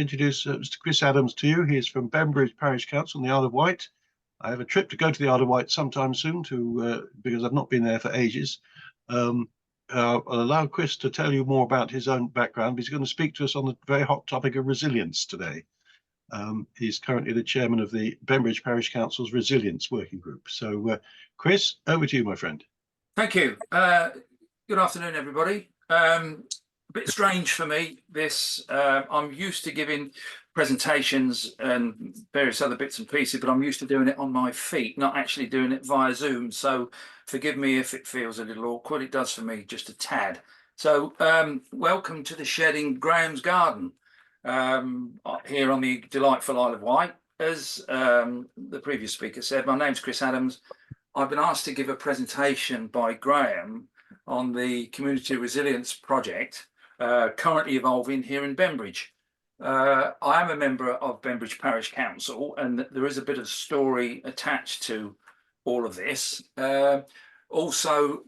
Introduce Mr. Chris Adams to you. He is from Bembridge Parish Council in the Isle of Wight. I have a trip to go to the Isle of Wight sometime soon because I've not been there for ages. I'll allow Chris to tell you more about his own background. He's going to speak to us on the very hot topic of resilience today. He's currently the chairman of the Bembridge Parish Council's Resilience Working Group. So, Chris, over to you, my friend. Thank you. Good afternoon, everybody. A bit strange for me, this. I'm used to giving presentations and various other bits and pieces, but I'm used to doing it on my feet, not actually doing it via Zoom. So forgive me if it feels a little awkward. It does for me, just a tad. So welcome to the shed in Graham's Garden here on the delightful Isle of Wight. As the previous speaker said, my name's Chris Adams. I've been asked to give a presentation by Graham on the Community Resilience Project currently evolving here in Bembridge. I am a member of Bembridge Parish Council, and there is a bit of story attached to all of this. Also,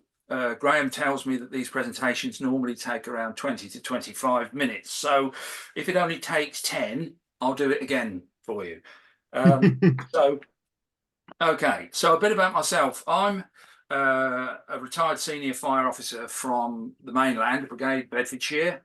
Graham tells me that these presentations normally take around 20 to 25 minutes. So if it only takes 10, I'll do it again for you. Okay, so a bit about myself. I'm a retired senior fire officer from the mainland, Brigade, Bedfordshire.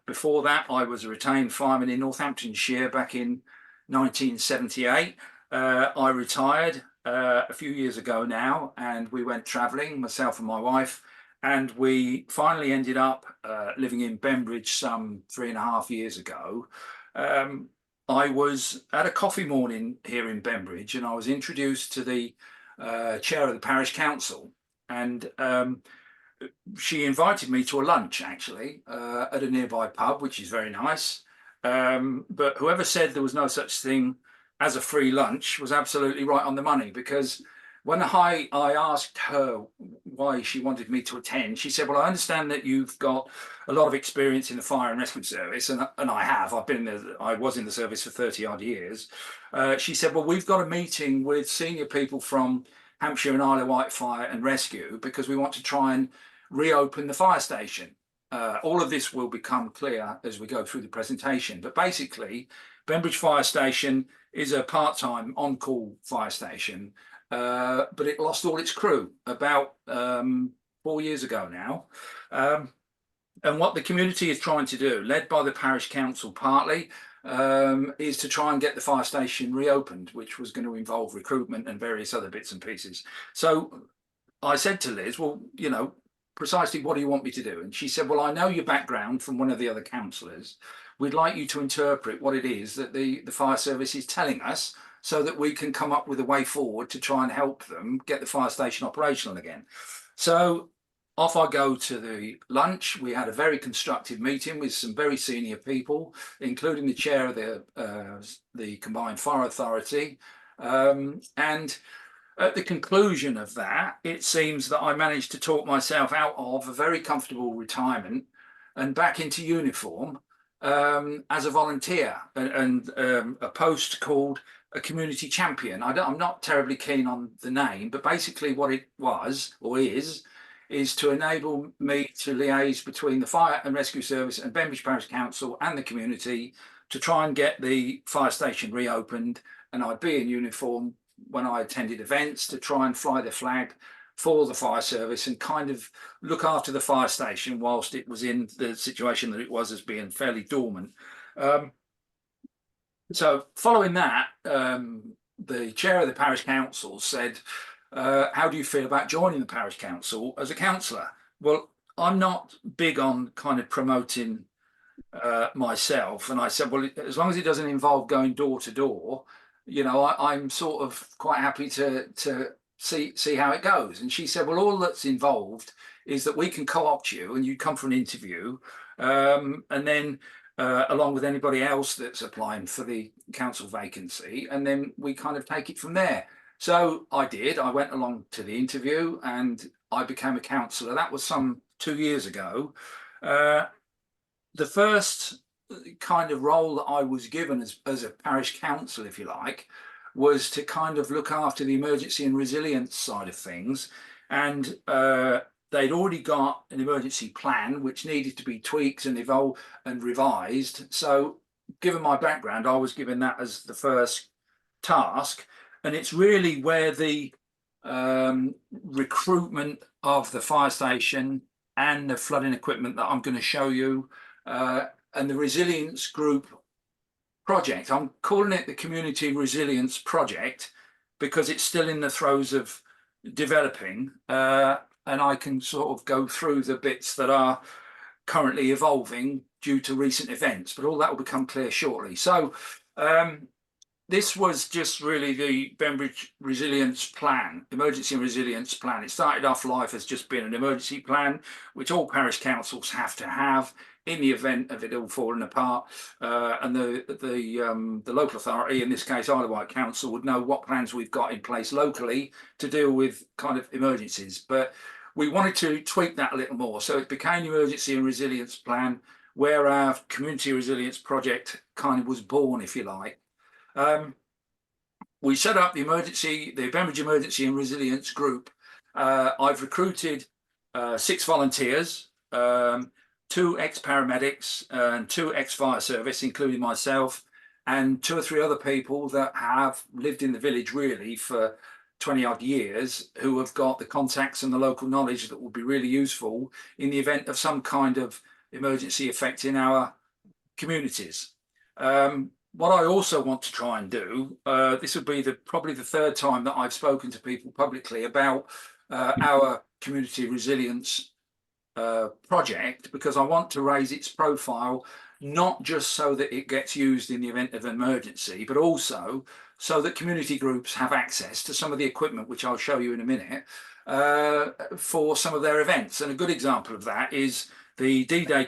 Before that, I was a retained fireman in Northamptonshire back in 1978. I retired a few years ago now, and we went travelling, myself and my wife, and we finally ended up living in Bembridge some 3.5 years ago. I was at a coffee morning here in Bembridge, and I was introduced to the chair of the parish council, and she invited me to a lunch actually at a nearby pub, which is very nice. But whoever said there was no such thing as a free lunch was absolutely right on the money, because when I asked her why she wanted me to attend, she said, well, I understand that you've got a lot of experience in the fire and rescue service, and I have. I was in the service for 30-odd years. She said, well, we've got a meeting with senior people from Hampshire and Isle of Wight Fire and Rescue because we want to try and reopen the fire station. All of this will become clear as we go through the presentation. But basically, Bembridge Fire Station is a part-time on-call fire station, but it lost all its crew about 4 years ago now. And what the community is trying to do, led by the parish council partly, is to try and get the fire station reopened, which was going to involve recruitment and various other bits and pieces. So I said to Liz, well, you know, precisely what do you want me to do? And she said, well, I know your background from one of the other councillors. We'd like you to interpret what it is that the fire service is telling us, so that we can come up with a way forward to try and help them get the fire station operational again. So off I go to the lunch. We had a very constructive meeting with some very senior people, including the chair of the Combined Fire Authority. And at the conclusion of that, it seems that I managed to talk myself out of a very comfortable retirement and back into uniform as a volunteer, and a post called a community champion. I'm not terribly keen on the name, but basically what it was or is to enable me to liaise between the fire and rescue service and Bembridge Parish Council and the community to try and get the fire station reopened. And I'd be in uniform when I attended events to try and fly the flag for the fire service and kind of look after the fire station whilst it was in the situation that it was, as being fairly dormant. So following that, the chair of the parish council said, how do you feel about joining the parish council as a councillor? Well, I'm not big on kind of promoting myself. And I said, well, as long as it doesn't involve going door to door, you know, I'm sort of quite happy to see how it goes. And she said, well, all that's involved is that we can co-opt you and you come for an interview, and then along with anybody else that's applying for the council vacancy, and then we kind of take it from there. So I did. I went along to the interview and I became a councillor. That was some 2 years ago. The first kind of role that I was given as a parish council, if you like, was to kind of look after the emergency and resilience side of things. And they'd already got an emergency plan which needed to be tweaked and evolved and revised. So given my background, I was given that as the first task, and it's really where the recruitment of the fire station and the flooding equipment that I'm going to show you, and the resilience group project. I'm calling it the Community Resilience Project because it's still in the throes of developing, and I can sort of go through the bits that are currently evolving due to recent events, but all that will become clear shortly. So this was just really the Bembridge Resilience Plan, Emergency and Resilience Plan. It started off life as just being an emergency plan, which all parish councils have to have in the event of it all falling apart. And the local authority, in this case Isle of Wight Council, would know what plans we've got in place locally to deal with kind of emergencies. But we wanted to tweak that a little more. So it became the Emergency and Resilience Plan, where our Community Resilience Project kind of was born, if you like. We set up the Bembridge Emergency and Resilience Group. I've recruited 6 volunteers, 2 ex-paramedics and 2 ex-fire service, including myself, and 2 or 3 other people that have lived in the village really for 20 odd years, who have got the contacts and the local knowledge that will be really useful in the event of some kind of emergency affecting our communities. What I also want to try and do, this would be probably the 3rd time that I've spoken to people publicly about our community resilience project, because I want to raise its profile, not just so that it gets used in the event of an emergency, but also so that community groups have access to some of the equipment, which I'll show you in a minute, for some of their events. And a good example of that is the D-Day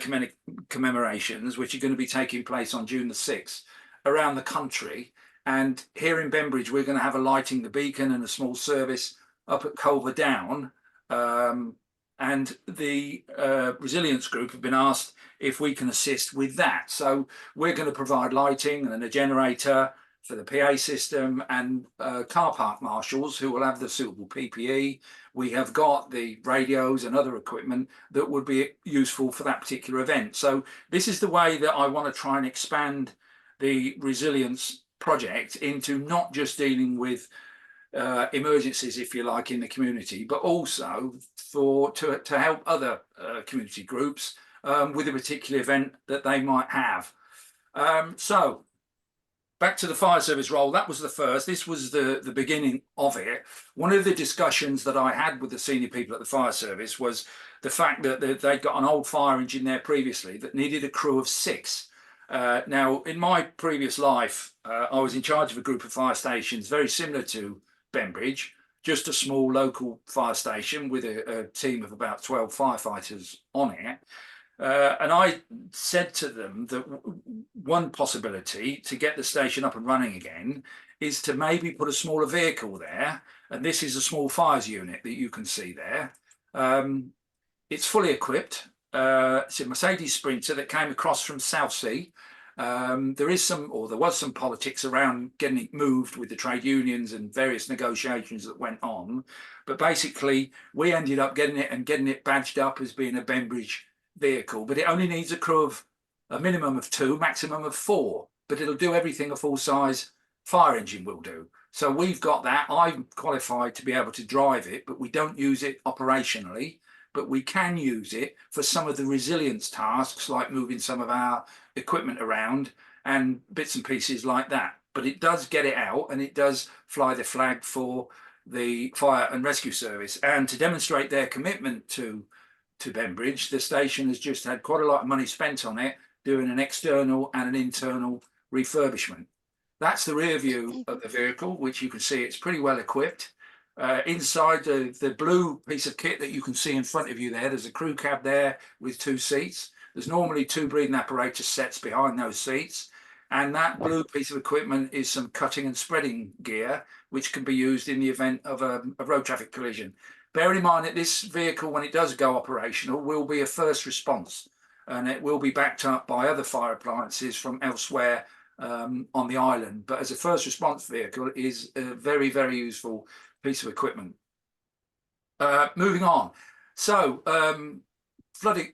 commemorations, which are going to be taking place on June the 6th around the country. And here in Bembridge, we're going to have a lighting the beacon and a small service up at Culver Down. And the resilience group have been asked if we can assist with that. So we're going to provide lighting and a generator for the PA system, and car park marshals who will have the suitable PPE. We have got the radios and other equipment that would be useful for that particular event. So this is the way that I want to try and expand the resilience project into not just dealing with emergencies, if you like, in the community, but also to help other community groups with a particular event that they might have. So back to the fire service role, that was the first. This was the beginning of it. One of the discussions that I had with the senior people at the fire service was the fact that they'd got an old fire engine there previously that needed a crew of 6. Now, in my previous life, I was in charge of a group of fire stations very similar to Bembridge, just a small local fire station with a team of about 12 firefighters on it. And I said to them that one possibility to get the station up and running again is to maybe put a smaller vehicle there. And this is a small fires unit that you can see there. It's fully equipped. It's a Mercedes Sprinter that came across from Southsea. There was some politics around getting it moved with the trade unions and various negotiations that went on. But basically, we ended up getting it badged up as being a Bembridge vehicle, but it only needs a crew of a minimum of 2, maximum of 4, but it'll do everything a full-size fire engine will do. So we've got that. I'm qualified to be able to drive it, but we don't use it operationally, but we can use it for some of the resilience tasks, like moving some of our equipment around and bits and pieces like that. But it does get it out, and it does fly the flag for the fire and rescue service. And to demonstrate their commitment to Bembridge, the station has just had quite a lot of money spent on it, doing an external and an internal refurbishment. That's the rear view of the vehicle, which you can see it's pretty well equipped. Inside the blue piece of kit that you can see in front of you there's a crew cab there with 2 seats. There's normally 2 breathing apparatus sets behind those seats. And that blue piece of equipment is some cutting and spreading gear, which can be used in the event of a road traffic collision. Bear in mind that this vehicle, when it does go operational, will be a first response, and it will be backed up by other fire appliances from elsewhere on the island. But as a first response vehicle, it is a very, very useful piece of equipment. Moving on. So flooding.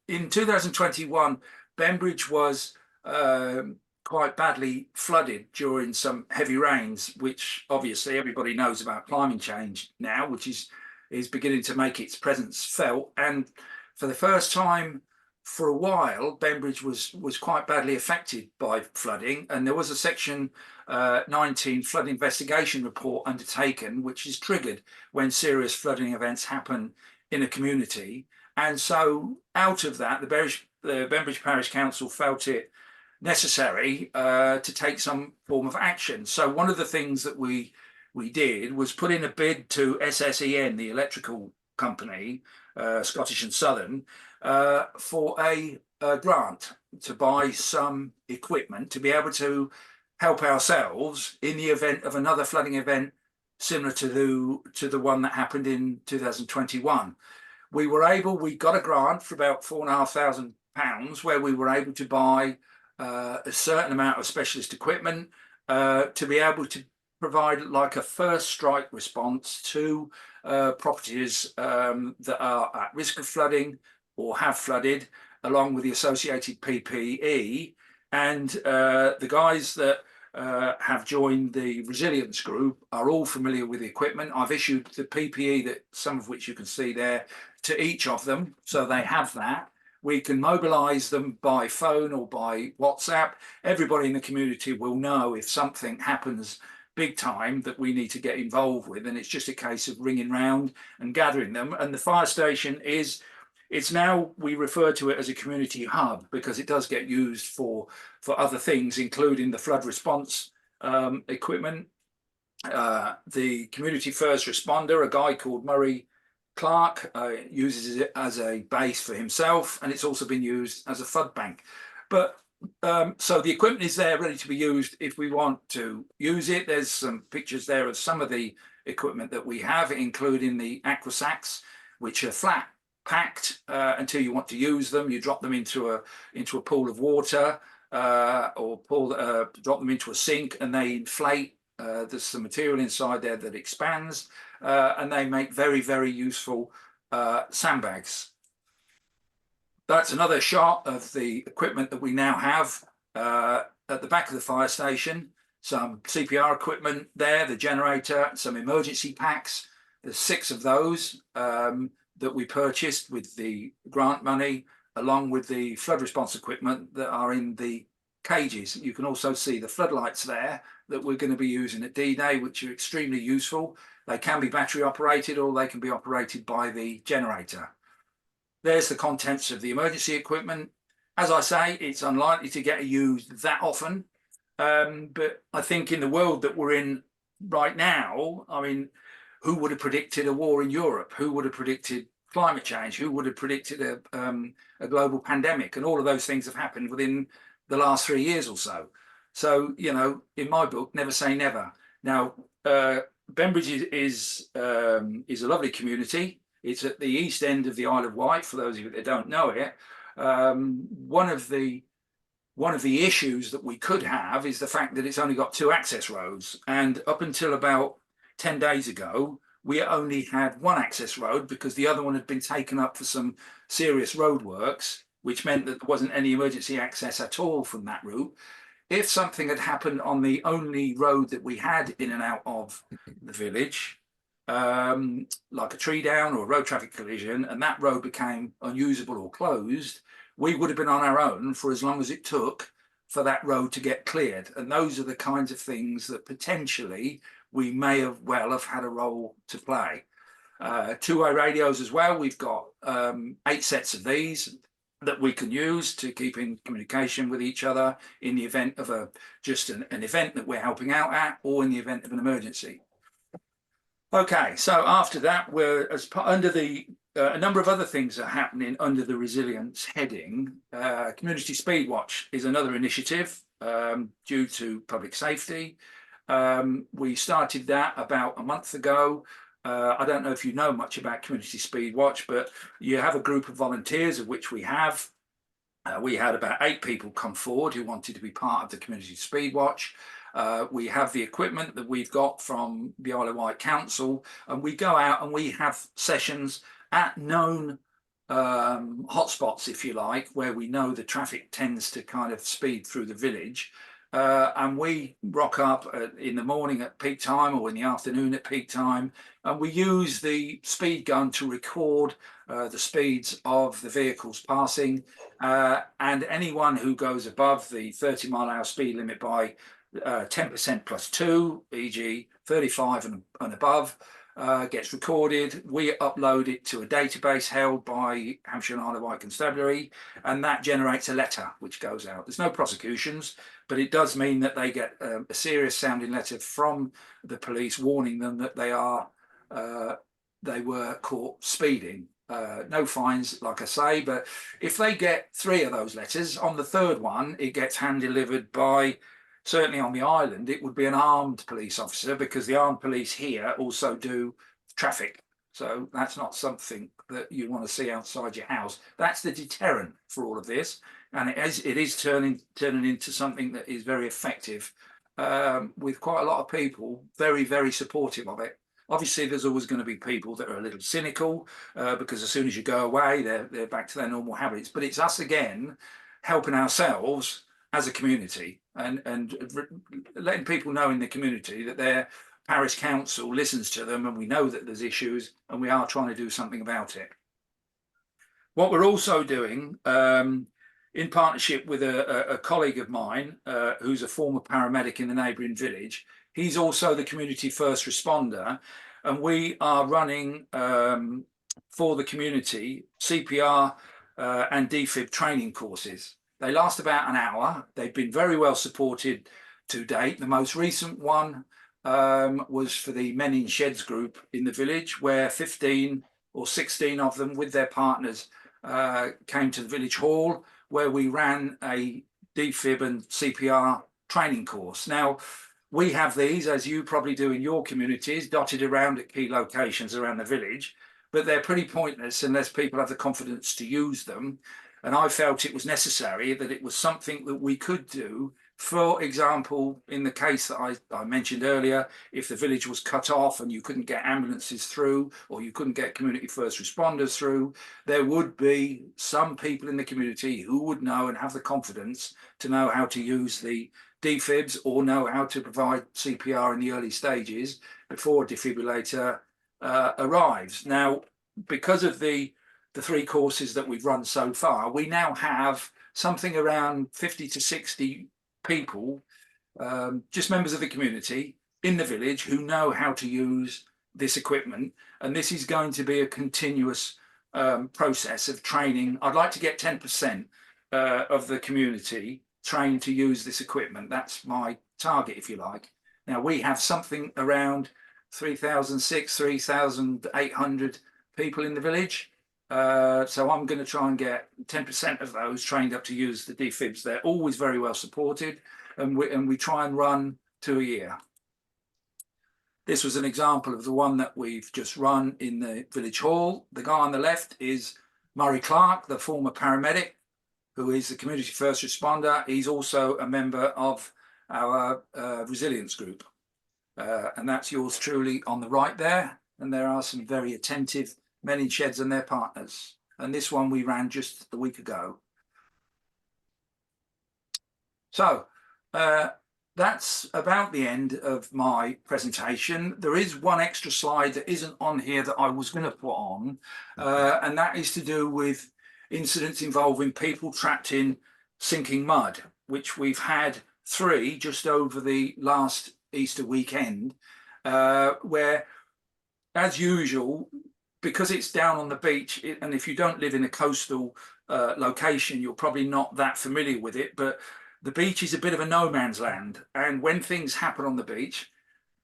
In 2021, Bembridge was quite badly flooded during some heavy rains, which obviously everybody knows about climate change now, which is beginning to make its presence felt. And for the first time for a while, Bembridge was quite badly affected by flooding, and there was a Section 19 flood investigation report undertaken, which is triggered when serious flooding events happen in a community. And so out of that, the Bembridge Parish Council felt it necessary to take some form of action. So one of the things that we did was put in a bid to SSEN, the electrical company, Scottish and Southern, for a grant to buy some equipment to be able to help ourselves in the event of another flooding event similar to the one that happened in 2021. We got a grant for about £4,500 where we were able to buy a certain amount of specialist equipment to be able to provide like a first strike response to properties that are at risk of flooding or have flooded, along with the associated PPE. And the guys that have joined the resilience group are all familiar with the equipment. I've issued the PPE, that some of which you can see there, to each of them, so they have that. We can mobilize them by phone or by WhatsApp. Everybody in the community will know if something happens big time that we need to get involved with, and it's just a case of ringing round and gathering them. And the fire station it's now, we refer to it as a community hub because it does get used for other things, including the flood response equipment. The community first responder, a guy called Murray Clark, uses it as a base for himself, and it's also been used as a flood bank. But so the equipment is there ready to be used if we want to use it. There's some pictures there of some of the equipment that we have, including the aqua sacks, which are flat packed until you want to use them. You drop them into a pool of water or drop them into a sink, and they inflate. There's some material inside there that expands, and they make very, very useful sandbags. That's another shot of the equipment that we now have at the back of the fire station. Some CPR equipment there, the generator, some emergency packs. There's 6 of those that we purchased with the grant money, along with the flood response equipment that are in the cages. You can also see the floodlights there that we're going to be using at D-Day, which are extremely useful. They can be battery operated, or they can be operated by the generator. There's the contents of the emergency equipment. As I say, it's unlikely to get used that often. But I think in the world that we're in right now, I mean, who would have predicted a war in Europe? Who would have predicted climate change? Who would have predicted a global pandemic? And all of those things have happened within the last 3 years or so. So, you know, in my book, never say never. Now, Bembridge is a lovely community. It's at the east end of the Isle of Wight, for those of you that don't know it. One of the issues that we could have is the fact that it's only got 2 access roads. And up until about 10 days ago, we only had 1 access road because the other one had been taken up for some serious roadworks, which meant that there wasn't any emergency access at all from that route. If something had happened on the only road that we had in and out of the village, like a tree down or a road traffic collision, and that road became unusable or closed, we would have been on our own for as long as it took for that road to get cleared. And those are the kinds of things that potentially we may have had a role to play. 2-way radios as well. We've got 8 sets of these that we can use to keep in communication with each other in the event of an event that we're helping out at, or in the event of an emergency. Okay, so after that, we're under the a number of other things are happening under the resilience heading. Community Speed Watch is another initiative due to public safety. We started that about a month ago. I don't know if you know much about Community Speed Watch, but you have a group of volunteers, of which we have. We had about 8 people come forward who wanted to be part of the Community Speed Watch. We have the equipment that we've got from the Isle of Wight Council, and we go out and we have sessions at known hotspots, if you like, where we know the traffic tends to kind of speed through the village. And we rock up in the morning at peak time or in the afternoon at peak time, and we use the speed gun to record the speeds of the vehicles passing, and anyone who goes above the 30-mile-an-hour speed limit by 10% plus 2, e.g. 35 and above, gets recorded. We upload it to a database held by Hampshire and Isle of Wight Constabulary, and that generates a letter which goes out. There's no prosecutions, but it does mean that they get a serious sounding letter from the police warning them that they were caught speeding. No fines, like I say, but if they get 3 of those letters, on the 3rd one, it gets hand delivered by, certainly on the island, it would be an armed police officer, because the armed police here also do traffic. So that's not something that you want to see outside your house. That's the deterrent for all of this. And it is turning into something that is very effective, with quite a lot of people very, very supportive of it. Obviously, there's always going to be people that are a little cynical, because as soon as you go away, they're back to their normal habits. But it's us again helping ourselves as a community, and letting people know in the community that their parish council listens to them, and we know that there's issues, and we are trying to do something about it. What we're also doing, in partnership with a colleague of mine, who's a former paramedic in the neighbouring village, he's also the community first responder, and we are running for the community CPR and defib training courses. They last about an hour. They've been very well supported to date. The most recent one was for the Men in Sheds group in the village, where 15 or 16 of them with their partners came to the village hall, where we ran a defib and CPR training course. Now, we have these, as you probably do in your communities, dotted around at key locations around the village, but they're pretty pointless unless people have the confidence to use them. And I felt it was necessary, that it was something that we could do. For example, in the case that I mentioned earlier, if the village was cut off and you couldn't get ambulances through, or you couldn't get community first responders through, there would be some people in the community who would know and have the confidence to know how to use the defibs, or know how to provide CPR in the early stages before a defibrillator arrives. Now, because of the 3 courses that we've run so far, we now have something around 50 to 60 people, just members of the community in the village, who know how to use this equipment. And this is going to be a continuous process of training. I'd like to get 10% of the community trained to use this equipment. That's my target, if you like. Now, we have something around 3,800 people in the village. So I'm going to try and get 10% of those trained up to use the defibs. They're always very well supported, and we try and run 2 a year. This was an example of the one that we've just run in the village hall. The guy on the left is Murray Clark, the former paramedic, who is the community first responder. He's also a member of our resilience group. And that's yours truly on the right there. And there are some very attentive Men in Sheds and their partners. And this one we ran just a week ago. So that's about the end of my presentation. There is one extra slide that isn't on here that I was going to put on, and that is to do with incidents involving people trapped in sinking mud, which we've had 3 just over the last Easter weekend, where, as usual, because it's down on the beach, and if you don't live in a coastal location, you're probably not that familiar with it, but the beach is a bit of a no man's land. And when things happen on the beach,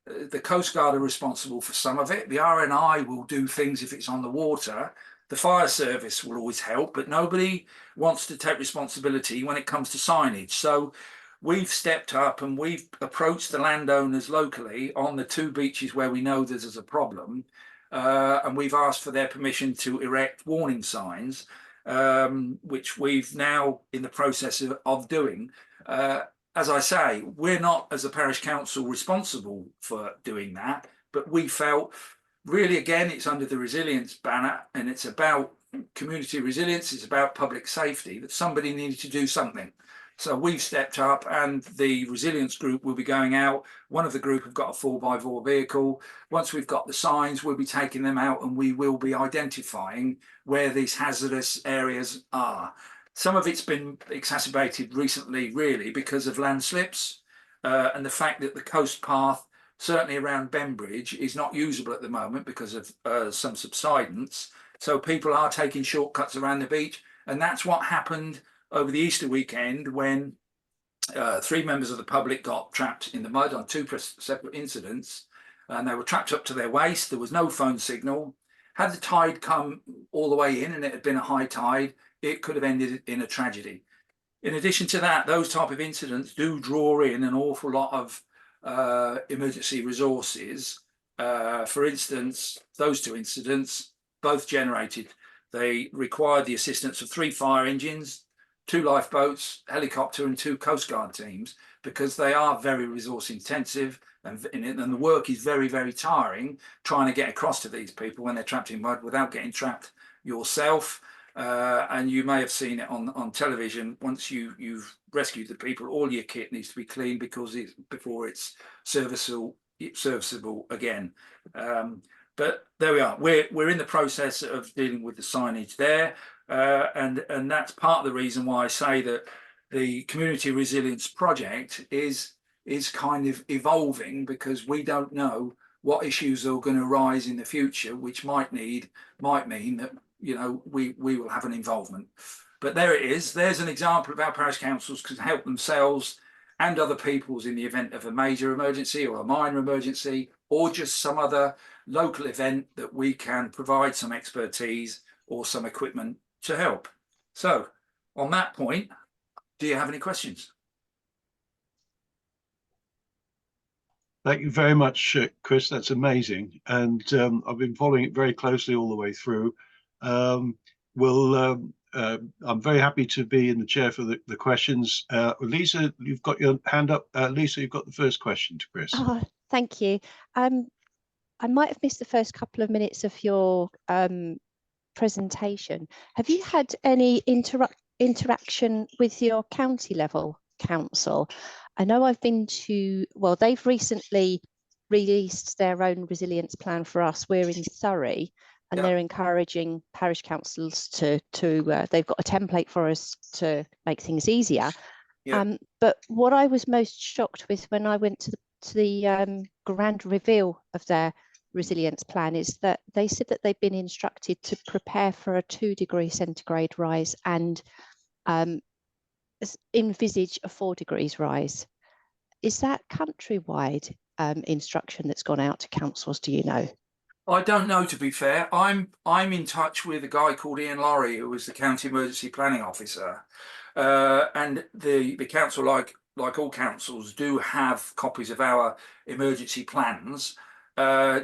the Coast Guard are responsible for some of it. The RNI will do things if it's on the water. The fire service will always help, but nobody wants to take responsibility when it comes to signage. So we've stepped up and we've approached the landowners locally on the 2 beaches where we know there's a problem. And we've asked for their permission to erect warning signs, which we've now in the process of doing. As I say, we're not, as a parish council, responsible for doing that, but we felt, really, again, it's under the resilience banner, and it's about community resilience, it's about public safety, that somebody needed to do something. So we've stepped up, and the resilience group will be going out. One of the group have got a 4x4 vehicle. Once we've got the signs, we'll be taking them out, and we will be identifying where these hazardous areas are. Some of it's been exacerbated recently, really, because of landslips and the fact that the coast path, certainly around Bembridge, is not usable at the moment because of some subsidence. So people are taking shortcuts around the beach, and that's what happened over the Easter weekend when 3 members of the public got trapped in the mud on 2 separate incidents, and they were trapped up to their waist. There was no phone signal. Had the tide come all the way in and it had been a high tide, it could have ended in a tragedy. In addition to that, those type of incidents do draw in an awful lot of emergency resources. For instance, those 2 incidents both generated. They required the assistance of 3 fire engines, 2 lifeboats, helicopter, and 2 Coast Guard teams, because they are very resource intensive, and the work is very, very tiring trying to get across to these people when they're trapped in mud without getting trapped yourself. And you may have seen it on television. Once you've rescued the people, all your kit needs to be cleaned before it's serviceable again. But there we are. We're in the process of dealing with the signage there, and that's part of the reason why I say that the community resilience project is kind of evolving, because we don't know what issues are going to arise in the future, which might mean that we will have an involvement. But there it is. There's an example of how parish councils can help themselves and other peoples in the event of a major emergency or a minor emergency, or just some other local event that we can provide some expertise or some equipment to help. So on that point, do you have any questions? Thank you very much, Chris. That's amazing. And I've been following it very closely all the way through. I'm very happy to be in the chair for the questions. Lisa, you've got your hand up. Lisa, you've got the first question to Chris. Oh, thank you. I might have missed the first couple of minutes of your presentation. Have you had any interaction with your county level council? I know I've been to, well, they've recently released their own resilience plan for us. We're in Surrey, and they're encouraging parish councils to they've got a template for us to make things easier. But what I was most shocked with when I went to the grand reveal of their resilience plan is that they said that they've been instructed to prepare for a 2-degree centigrade rise and envisage a 4 degrees rise. Is that countrywide instruction that's gone out to councils? Do you know? I don't know, to be fair. I'm in touch with a guy called Ian Laurie, who was the county emergency planning officer, and the council, like all councils, do have copies of our emergency plans,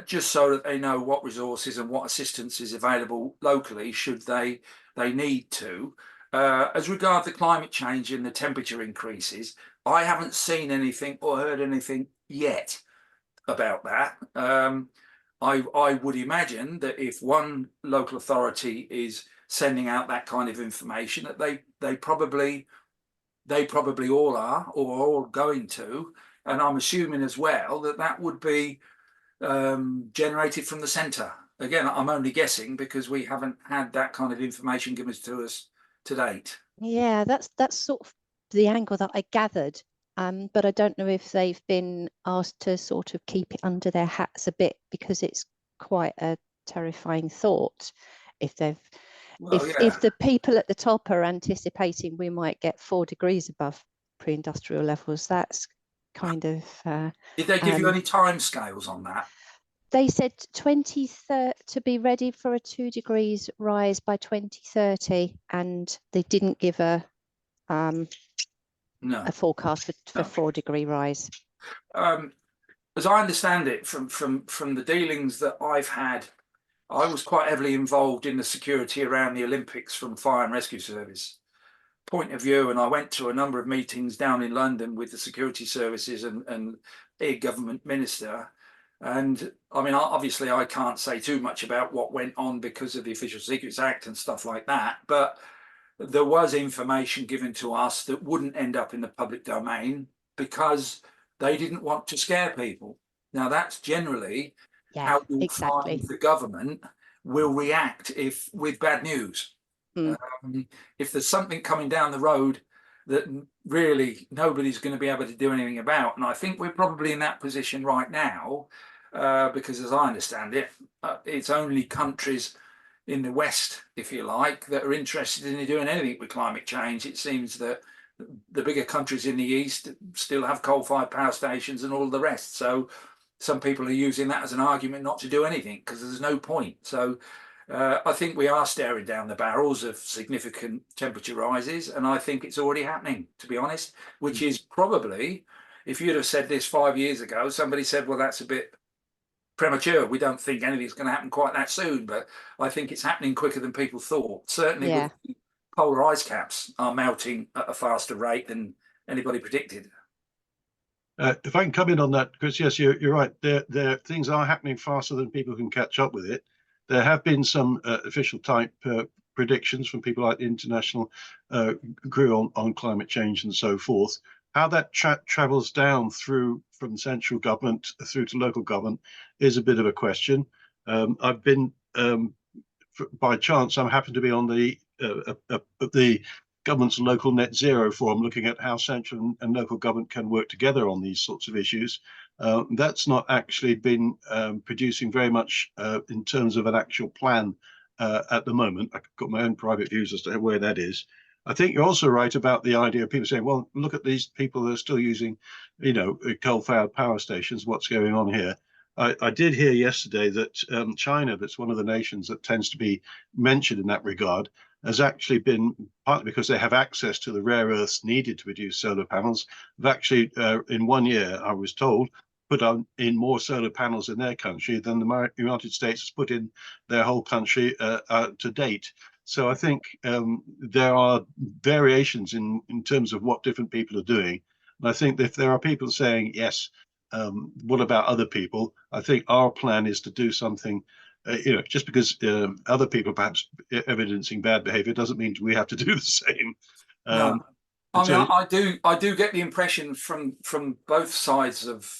just so that they know what resources and what assistance is available locally should they need to. As regards the climate change and the temperature increases, I haven't seen anything or heard anything yet about that. I would imagine that if one local authority is sending out that kind of information, that they probably all are, or are all going to, and I'm assuming as well that would be generated from the centre. Again, I'm only guessing because we haven't had that kind of information given to us to date. Yeah, that's sort of the angle that I gathered. But I don't know if they've been asked to sort of keep it under their hats a bit, because it's quite a terrifying thought. If the people at the top are anticipating we might get 4 degrees above pre-industrial levels, that's kind of. Did they give you any time scales on that? They said 2030 to be ready for a 2 degrees rise by 2030, and they didn't give a forecast for 4 degree rise. As I understand it from the dealings that I've had, I was quite heavily involved in the security around the Olympics from Fire and Rescue Service point of view, and I went to a number of meetings down in London with the security services and a government minister. And I mean, obviously, I can't say too much about what went on because of the Official Secrets Act and stuff like that. But there was information given to us that wouldn't end up in the public domain because they didn't want to scare people. Now, that's generally how you'll exactly. find the government will react if with bad news. Mm. If there's something coming down the road that really nobody's going to be able to do anything about, and I think we're probably in that position right now, because as I understand it, it's only countries in the West, if you like, that are interested in doing anything with climate change. It seems that the bigger countries in the East still have coal-fired power stations and all the rest. So some people are using that as an argument not to do anything because there's no point. So I think we are staring down the barrels of significant temperature rises, and I think it's already happening, to be honest, which is probably, if you'd have said this 5 years ago, somebody said, well, that's a bit premature. We don't think anything's going to happen quite that soon, but I think it's happening quicker than people thought. Certainly with polar ice caps are melting at a faster rate than anybody predicted. If I can come in on that, Chris, yes, you're right. Things are happening faster than people can catch up with it. There have been some official type predictions from people like the International Crew on climate change and so forth. How that travels down through from central government through to local government is a bit of a question. I've been, by chance, I happen to be on the government's local net zero forum, looking at how central and local government can work together on these sorts of issues. That's not actually been producing very much in terms of an actual plan at the moment. I've got my own private views as to where that is. I think you're also right about the idea of people saying, well, look at these people that are still using, coal-fired power stations. What's going on here? I did hear yesterday that China, that's one of the nations that tends to be mentioned in that regard, has actually been, partly because they have access to the rare earths needed to produce solar panels, have actually, in 1 year, I was told, put in more solar panels in their country than the United States has put in their whole country to date. So I think there are variations in terms of what different people are doing. And I think if there are people saying, yes, what about other people? I think our plan is to do something. Just because other people perhaps evidencing bad behavior doesn't mean we have to do the same. No. I do get the impression from both sides of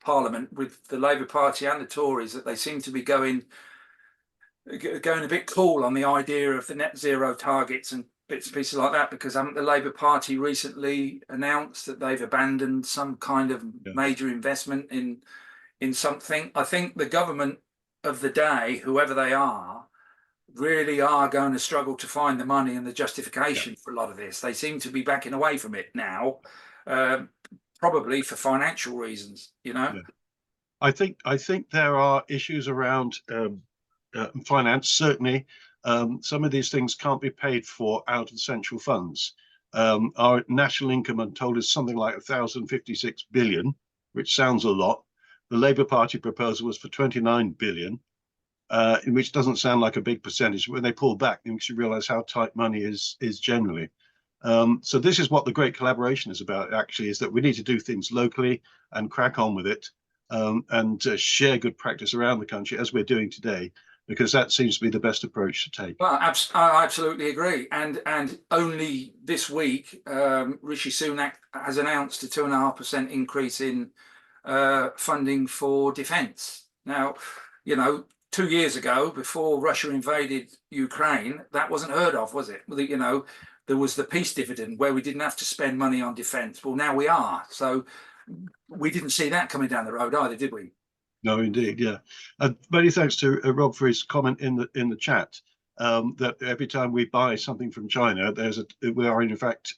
Parliament, with the Labour Party and the Tories, that they seem to be going a bit cool on the idea of the net zero targets and bits and pieces like that, because haven't the Labour Party recently announced that they've abandoned some kind of major investment in something? I think the government of the day, whoever they are, really are going to struggle to find the money and the justification for a lot of this. They seem to be backing away from it now, probably for financial reasons, I think there are issues around finance. Certainly, some of these things can't be paid for out of the central funds. Our national income, I'm told, is something like 1,056 billion, which sounds a lot. The Labour Party proposal was for 29 billion, which doesn't sound like a big percentage. When they pull back, you should realize how tight money is generally. So this is what the great collaboration is about, actually, is that we need to do things locally and crack on with it, and share good practice around the country as we're doing today, because that seems to be the best approach to take. Well, I absolutely agree. And only this week, Rishi Sunak has announced a 2.5% increase in funding for defence. Now, 2 years ago, before Russia invaded Ukraine, that wasn't heard of, was it? There was the peace dividend where we didn't have to spend money on defence. Well, now we are. So we didn't see that coming down the road either, did we? No, indeed, yeah. Many thanks to Rob for his comment in the chat, that every time we buy something from China, we are in fact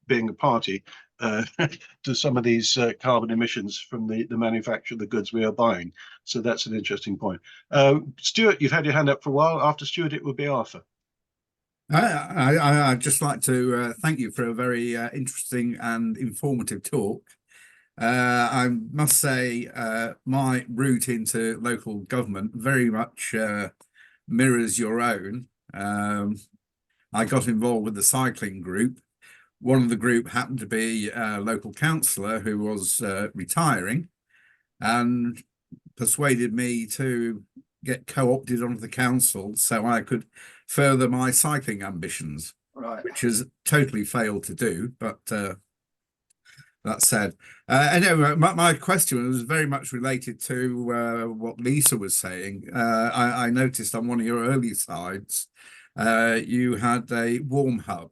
being a party to some of these carbon emissions from the manufacture of the goods we are buying. So that's an interesting point. Stuart, you've had your hand up for a while. After Stuart, it will be Arthur. I'd just like to thank you for a very interesting and informative talk. I must say my route into local government very much mirrors your own. I got involved with the cycling group. One of the group happened to be a local councillor who was retiring, and persuaded me to get co-opted onto the council so I could further my cycling ambitions, Right. which has totally failed to do. But that said, anyway, my question was very much related to what Lisa was saying. I noticed on one of your early slides, you had a warm hub.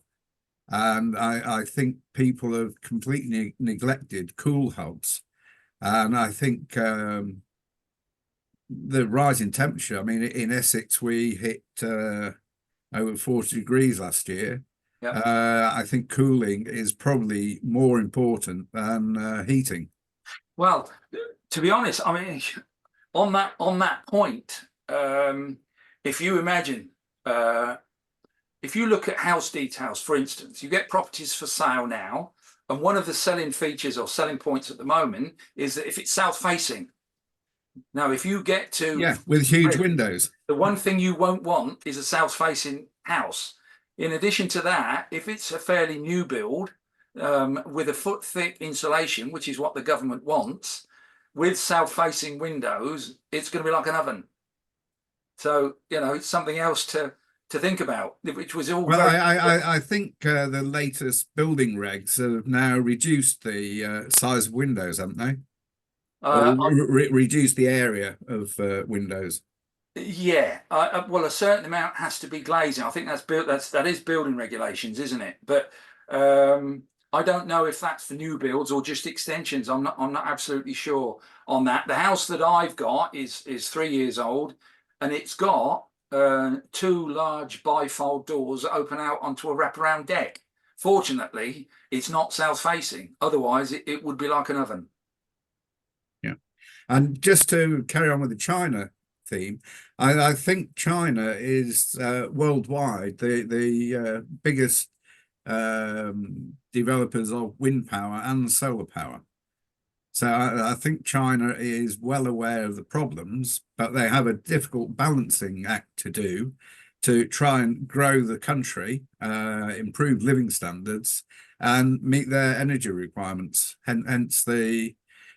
And I think people have completely neglected cool hubs. And I think the rise in temperature, I mean, in Essex, we hit over 40 degrees last year. Yeah. I think cooling is probably more important than heating. Well, to be honest, I mean, on that point, if you imagine, if you look at house details, for instance, you get properties for sale now, and one of the selling features or selling points at the moment is that if it's south facing. Now, if you get to with huge windows, the one thing you won't want is a south facing house. In addition to that, if it's a fairly new build with a foot thick insulation, which is what the government wants, with south facing windows, it's going to be like an oven. So, you know, it's something else to think about, which was all. Well, I think the latest building regs have now reduced the size of windows, haven't they? Or reduced the area of windows. Yeah, well, a certain amount has to be glazing. I think that is building regulations, isn't it? But I don't know if that's for new builds or just extensions. I'm not absolutely sure on that. The house that I've got is 3 years old, and it's got 2 large bifold doors that open out onto a wraparound deck. Fortunately, it's not south facing. Otherwise, it would be like an oven. Yeah, and just to carry on with the China theme, I think China is worldwide the biggest developers of wind power and solar power. So I think China is well aware of the problems, but they have a difficult balancing act to do to try and grow the country, improve living standards, and meet their energy requirements. Hence the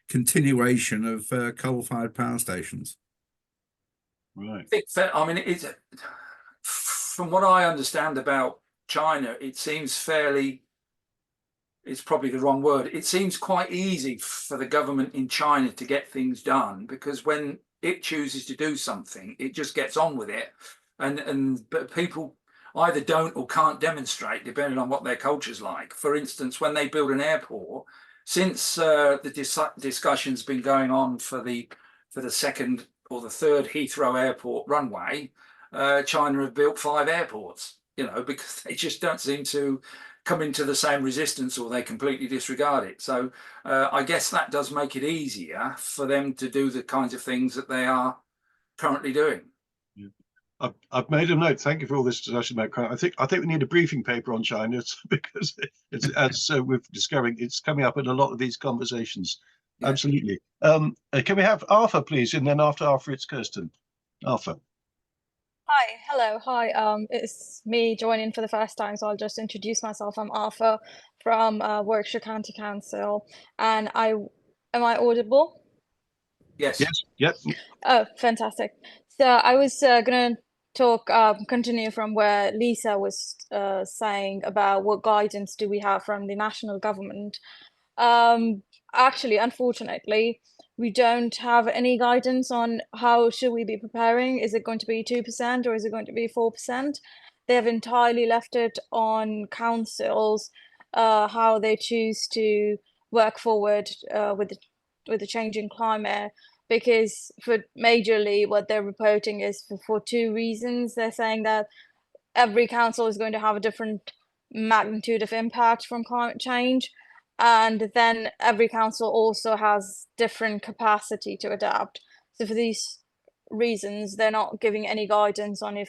continuation of coal-fired power stations. Right. I mean, it's from what I understand about China, it seems fairly. It's probably the wrong word. It seems quite easy for the government in China to get things done because when it chooses to do something, it just gets on with it, but people either don't or can't demonstrate depending on what their culture's like. For instance, when they build an airport, since the discussion's been going on for the second or the third Heathrow Airport runway, China have built 5 airports. You know, because they just don't seem to come into the same resistance or they completely disregard it. So I guess that does make it easier for them to do the kinds of things that they are currently doing. Yeah. I've made a note. Thank you for all this discussion about China. I think we need a briefing paper on China because it's as we're discovering, it's coming up in a lot of these conversations. Yeah. Absolutely. Can we have Arthur, please, and then after Arthur, it's Kirsten. Arthur. Hi, hello, hi. It's me joining for the first time, so I'll just introduce myself. I'm Arthur from Warwickshire County Council, and am I audible? Yes. Yes. Yep. Oh, fantastic. So I was going to continue from where Lisa was saying about what guidance do we have from the national government. Actually, unfortunately, we don't have any guidance on how should we be preparing. Is it going to be 2% or is it going to be 4%? They have entirely left it on councils how they choose to work forward with the changing climate. Because for majorly what they're reporting is for 2 reasons. They're saying that every council is going to have a different magnitude of impact from climate change. And then every council also has different capacity to adapt. So for these reasons, they're not giving any guidance on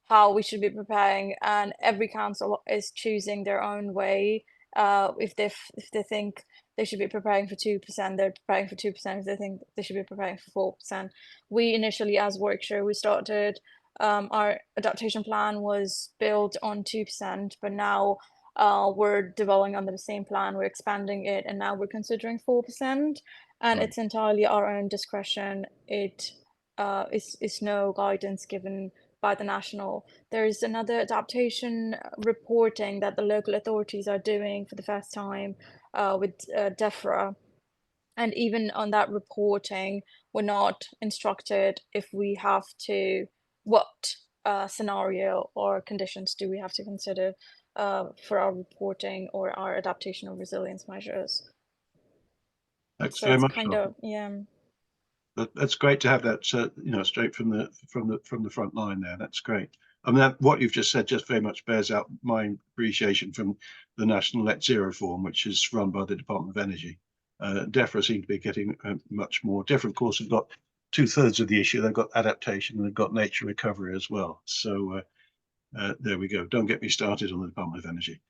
how we should be preparing, and every council is choosing their own way. If they think they should be preparing for 2%, they're preparing for 2%. If they think they should be preparing for 4%. We initially, as Warwickshire, we started our adaptation plan was built on 2%, but now we're developing under the same plan, we're expanding it, and now we're considering 4%, and Right. it's entirely our own discretion. It is no guidance given by the national. There is another adaptation reporting that the local authorities are doing for the first time with DEFRA. And even on that reporting, we're not instructed if we have to, what scenario or conditions do we have to consider for our reporting or our adaptation or resilience measures. Thanks So very it's much, kind Arthur. of, yeah. That's great to have that, straight from the front line there. That's great. I mean, what you've just said just very much bears out my appreciation from the National Net Zero Forum, which is run by the Department of Energy. DEFRA seem to be getting much more. DEFRA, of course, have got 2/3 of the issue. They've got adaptation and they've got nature recovery as well. So there we go. Don't get me started on the Department of Energy.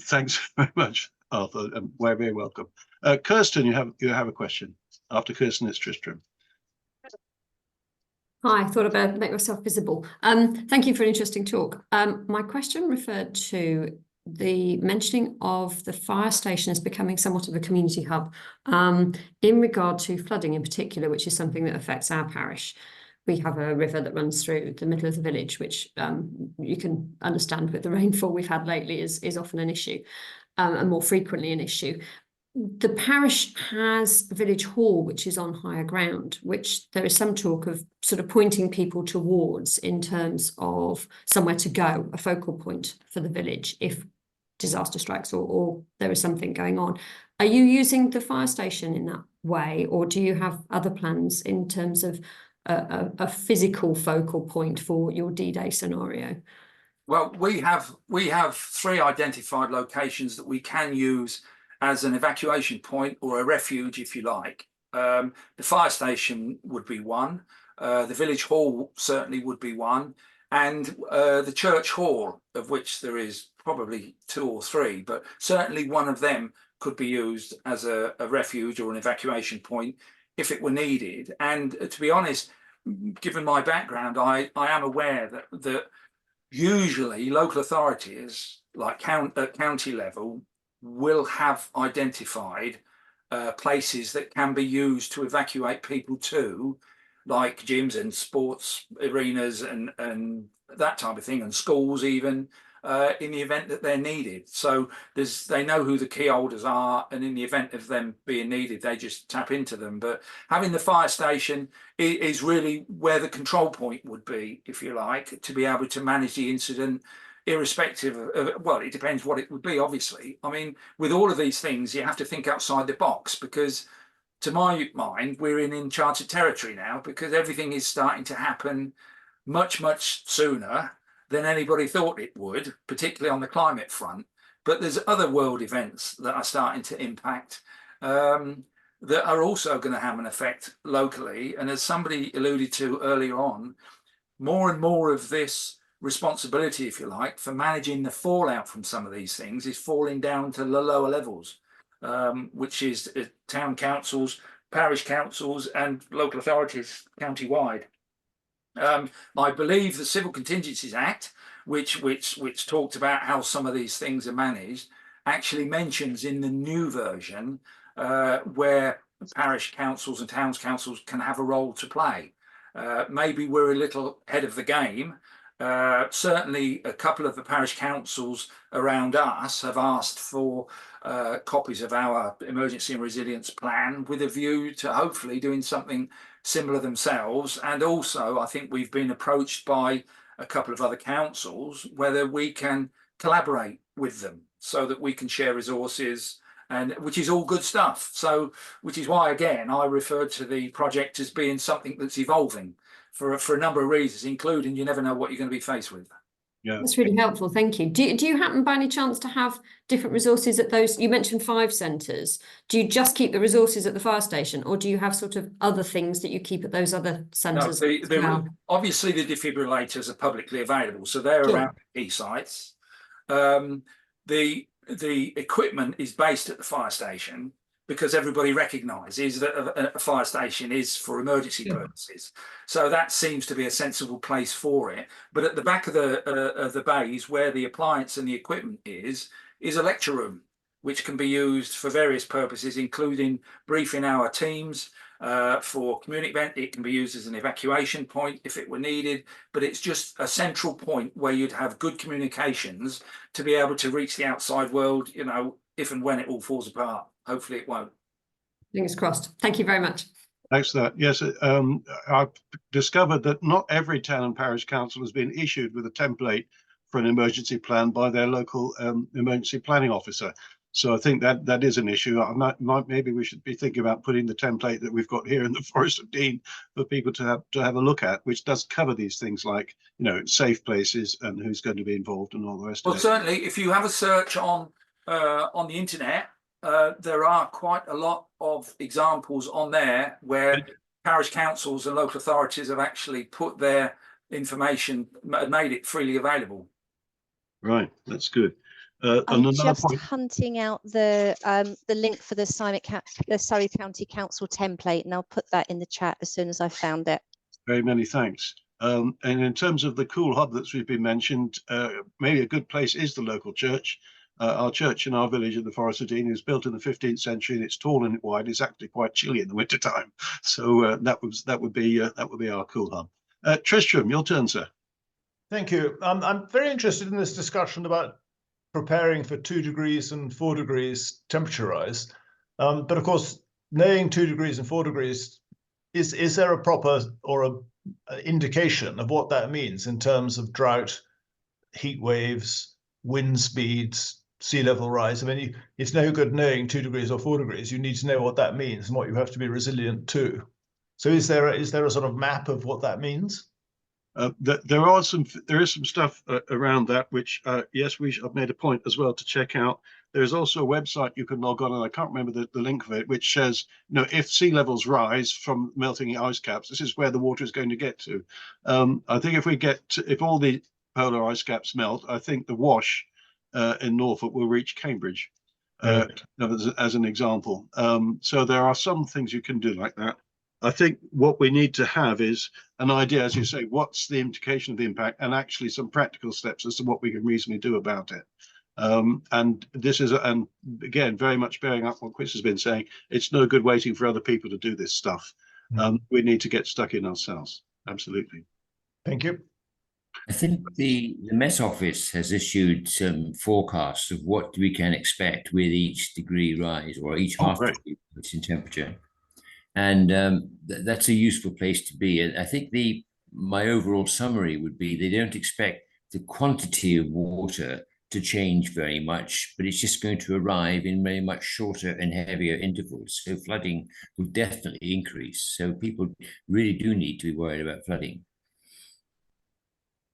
Thanks very much, Arthur, and we're very welcome. Kirsten, you have a question. After Kirsten, it's Tristram. Hi, I thought I'd better make myself visible. Thank you for an interesting talk. My question referred to the mentioning of the fire station as becoming somewhat of a community hub in regard to flooding in particular, which is something that affects our parish. We have a river that runs through the middle of the village, which you can understand with the rainfall we've had lately is often an issue, and more frequently an issue. The parish has Village Hall, which is on higher ground, which there is some talk of sort of pointing people towards in terms of somewhere to go, a focal point for the village if disaster strikes or there is something going on. Are you using the fire station in that way, or do you have other plans in terms of a physical focal point for your D-Day scenario? Well, we have 3 identified locations that we can use as an evacuation point or a refuge, if you like. The fire station would be one, the village hall certainly would be one, and the church hall, of which there is probably 2 or 3, but certainly one of them could be used as a refuge or an evacuation point if it were needed. And to be honest, given my background, I am aware that usually local authorities, like at county level, will have identified places that can be used to evacuate people to, like gyms and sports arenas and that type of thing, and schools even, in the event that they're needed. So they know who the key holders are, and in the event of them being needed, they just tap into them. But having the fire station is really where the control point would be, if you like, to be able to manage the incident, irrespective of, well, it depends what it would be, obviously. I mean, with all of these things, you have to think outside the box, because to my mind, we're in uncharted territory now, because everything is starting to happen much, much sooner than anybody thought it would, particularly on the climate front. But there's other world events that are starting to impact that are also going to have an effect locally. And as somebody alluded to earlier on, more and more of this responsibility, if you like, for managing the fallout from some of these things is falling down to the lower levels, which is town councils, parish councils and local authorities county-wide. I believe the Civil Contingencies Act, which talked about how some of these things are managed, actually mentions in the new version where parish councils and towns councils can have a role to play. Maybe we're a little ahead of the game. Certainly a couple of the parish councils around us have asked for copies of our emergency and resilience plan with a view to hopefully doing something similar themselves. And also I think we've been approached by a couple of other councils whether we can collaborate with them so that we can share resources, and which is all good stuff. So which is why, again, I referred to the project as being something that's evolving for a number of reasons, including you never know what you're going to be faced with. Yeah, That's really helpful. Thank you. Do you happen by any chance to have different resources at those? You mentioned 5 centres. Do you just keep the resources at the fire station, or do you have sort of other things that you keep at those other centres? No, obviously the defibrillators are publicly available, so they're Sure. around key sites. The equipment is based at the fire station, because everybody recognises that a fire station is for emergency purposes. So that seems to be a sensible place for it. But at the back of the bays, where the appliance and the equipment is a lecture room, which can be used for various purposes, including briefing our teams for community event. It can be used as an evacuation point if it were needed, but it's just a central point where you'd have good communications to be able to reach the outside world, you know, if and when it all falls apart. Hopefully it won't. Fingers crossed. Thank you very much. Thanks for that. Yes, I've discovered that not every town and parish council has been issued with a template for an emergency plan by their local emergency planning officer. So I think that is an issue. Maybe we should be thinking about putting the template that we've got here in the Forest of Dean for people to have a look at, which does cover these things like, you know, safe places and who's going to be involved and all the rest of it. Well, certainly, if you have a search on the internet, there are quite a lot of examples on there where parish councils and local authorities have actually put their information, made it freely available. Right, that's good. I'm just hunting out the link for the Surrey County Council template, and I'll put that in the chat as soon as I found it. Very many thanks. And in terms of the cool hub that's been mentioned, maybe a good place is the local church. Our church in our village in the Forest of Dean is built in the 15th century, and it's tall and wide. It's actually quite chilly in the winter time. So that would be our cool hub. Tristram, your turn, sir. Thank you. I'm very interested in this discussion about preparing for 2 degrees and 4 degrees temperature rise. But of course, knowing 2 degrees and 4 degrees, is there a proper or a indication of what that means in terms of drought, heat waves, wind speeds, sea level rise? I mean, it's no good knowing 2 degrees or 4 degrees. You need to know what that means and what you have to be resilient to. So is there a sort of map of what that means? There is some stuff around that, which yes, I've made a point as well to check out. There is also a website you can log on, and I can't remember the link of it, which says, you know, if sea levels rise from melting ice caps, this is where the water is going to get to. I think if all the polar ice caps melt, I think the wash in Norfolk will reach Cambridge, as an example. So there are some things you can do like that. I think what we need to have is an idea, as you say, what's the implication of the impact, and actually some practical steps as to what we can reasonably do about it. And this is, and again, very much bearing up what Chris has been saying, it's no good waiting for other people to do this stuff. We need to get stuck in ourselves. Absolutely. Thank you. I think the Met Office has issued some forecasts of what we can expect with each degree rise, or each half degree rise in temperature. And that's a useful place to be. And I think my overall summary would be they don't expect the quantity of water to change very much, but it's just going to arrive in very much shorter and heavier intervals. So flooding will definitely increase. So people really do need to be worried about flooding.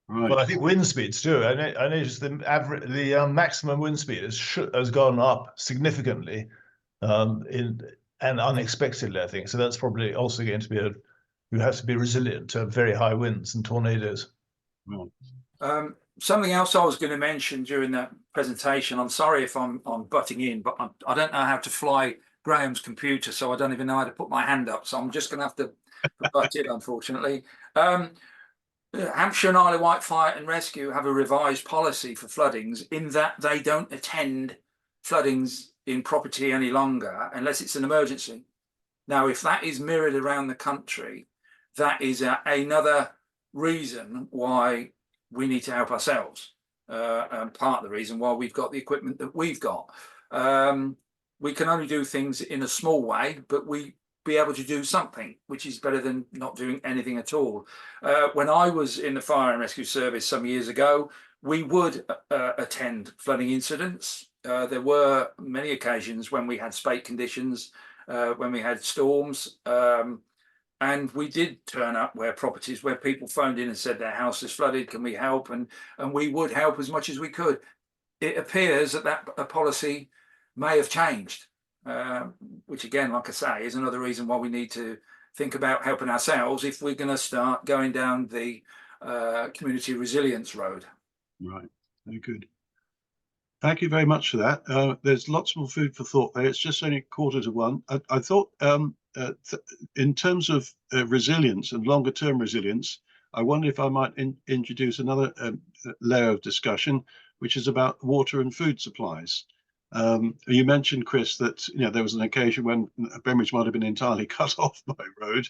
Right. Well, I think wind speeds too. I noticed the maximum wind speed has gone up significantly and unexpectedly, I think. So that's probably also going to be you have to be resilient to very high winds and tornadoes. Something else I was going to mention during that presentation, I'm sorry if I'm butting in, but I don't know how to fly Graham's computer, so I don't even know how to put my hand up. So I'm just going to have to butt in, unfortunately. Hampshire and Isle of Wight Fire and Rescue have a revised policy for floodings in that they don't attend floodings in property any longer unless it's an emergency. Now, if that is mirrored around the country, that is another reason why we need to help ourselves, and part of the reason why we've got the equipment that we've got. We can only do things in a small way, but we be able to do something, which is better than not doing anything at all. When I was in the fire and rescue service some years ago, we would attend flooding incidents. There were many occasions when we had spate conditions, when we had storms, and we did turn up where people phoned in and said their house is flooded, can we help? And we would help as much as we could. It appears that policy may have changed, which again, like I say, is another reason why we need to think about helping ourselves if we're going to start going down the community resilience road. Right, very good. Thank you very much for that. There's lots more food for thought there. It's just only 1:45. I thought in terms of resilience and longer term resilience, I wonder if I might introduce another layer of discussion, which is about water and food supplies. You mentioned, Chris, that there was an occasion when Bembridge might have been entirely cut off by road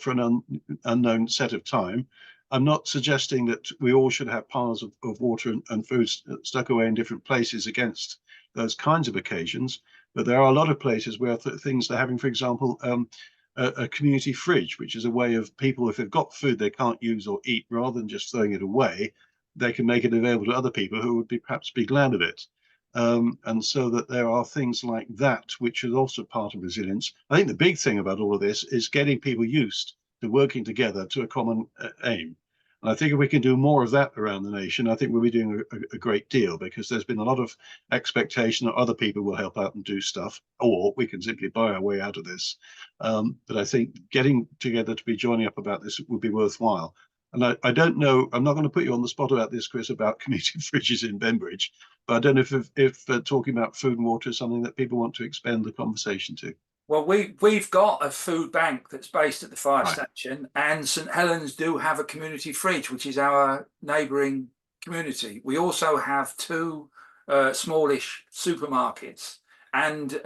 for an unknown set of time. I'm not suggesting that we all should have piles of water and food stuck away in different places against those kinds of occasions, but there are a lot of places where things are having, for example, a community fridge, which is a way of people, if they've got food they can't use or eat, rather than just throwing it away, they can make it available to other people who would perhaps be glad of it. And so that there are things like that, which is also part of resilience. I think the big thing about all of this is getting people used to working together to a common aim. And I think if we can do more of that around the nation, I think we'll be doing a great deal, because there's been a lot of expectation that other people will help out and do stuff, or we can simply buy our way out of this. But I think getting together to be joining up about this would be worthwhile. And I don't know, I'm not going to put you on the spot about this, Chris, about community fridges in Bembridge, but I don't know if talking about food and water is something that people want to expand the conversation to. Well, we've got a food bank that's based at the fire Right. station, and St Helens do have a community fridge, which is our neighbouring community. We also have two smallish supermarkets and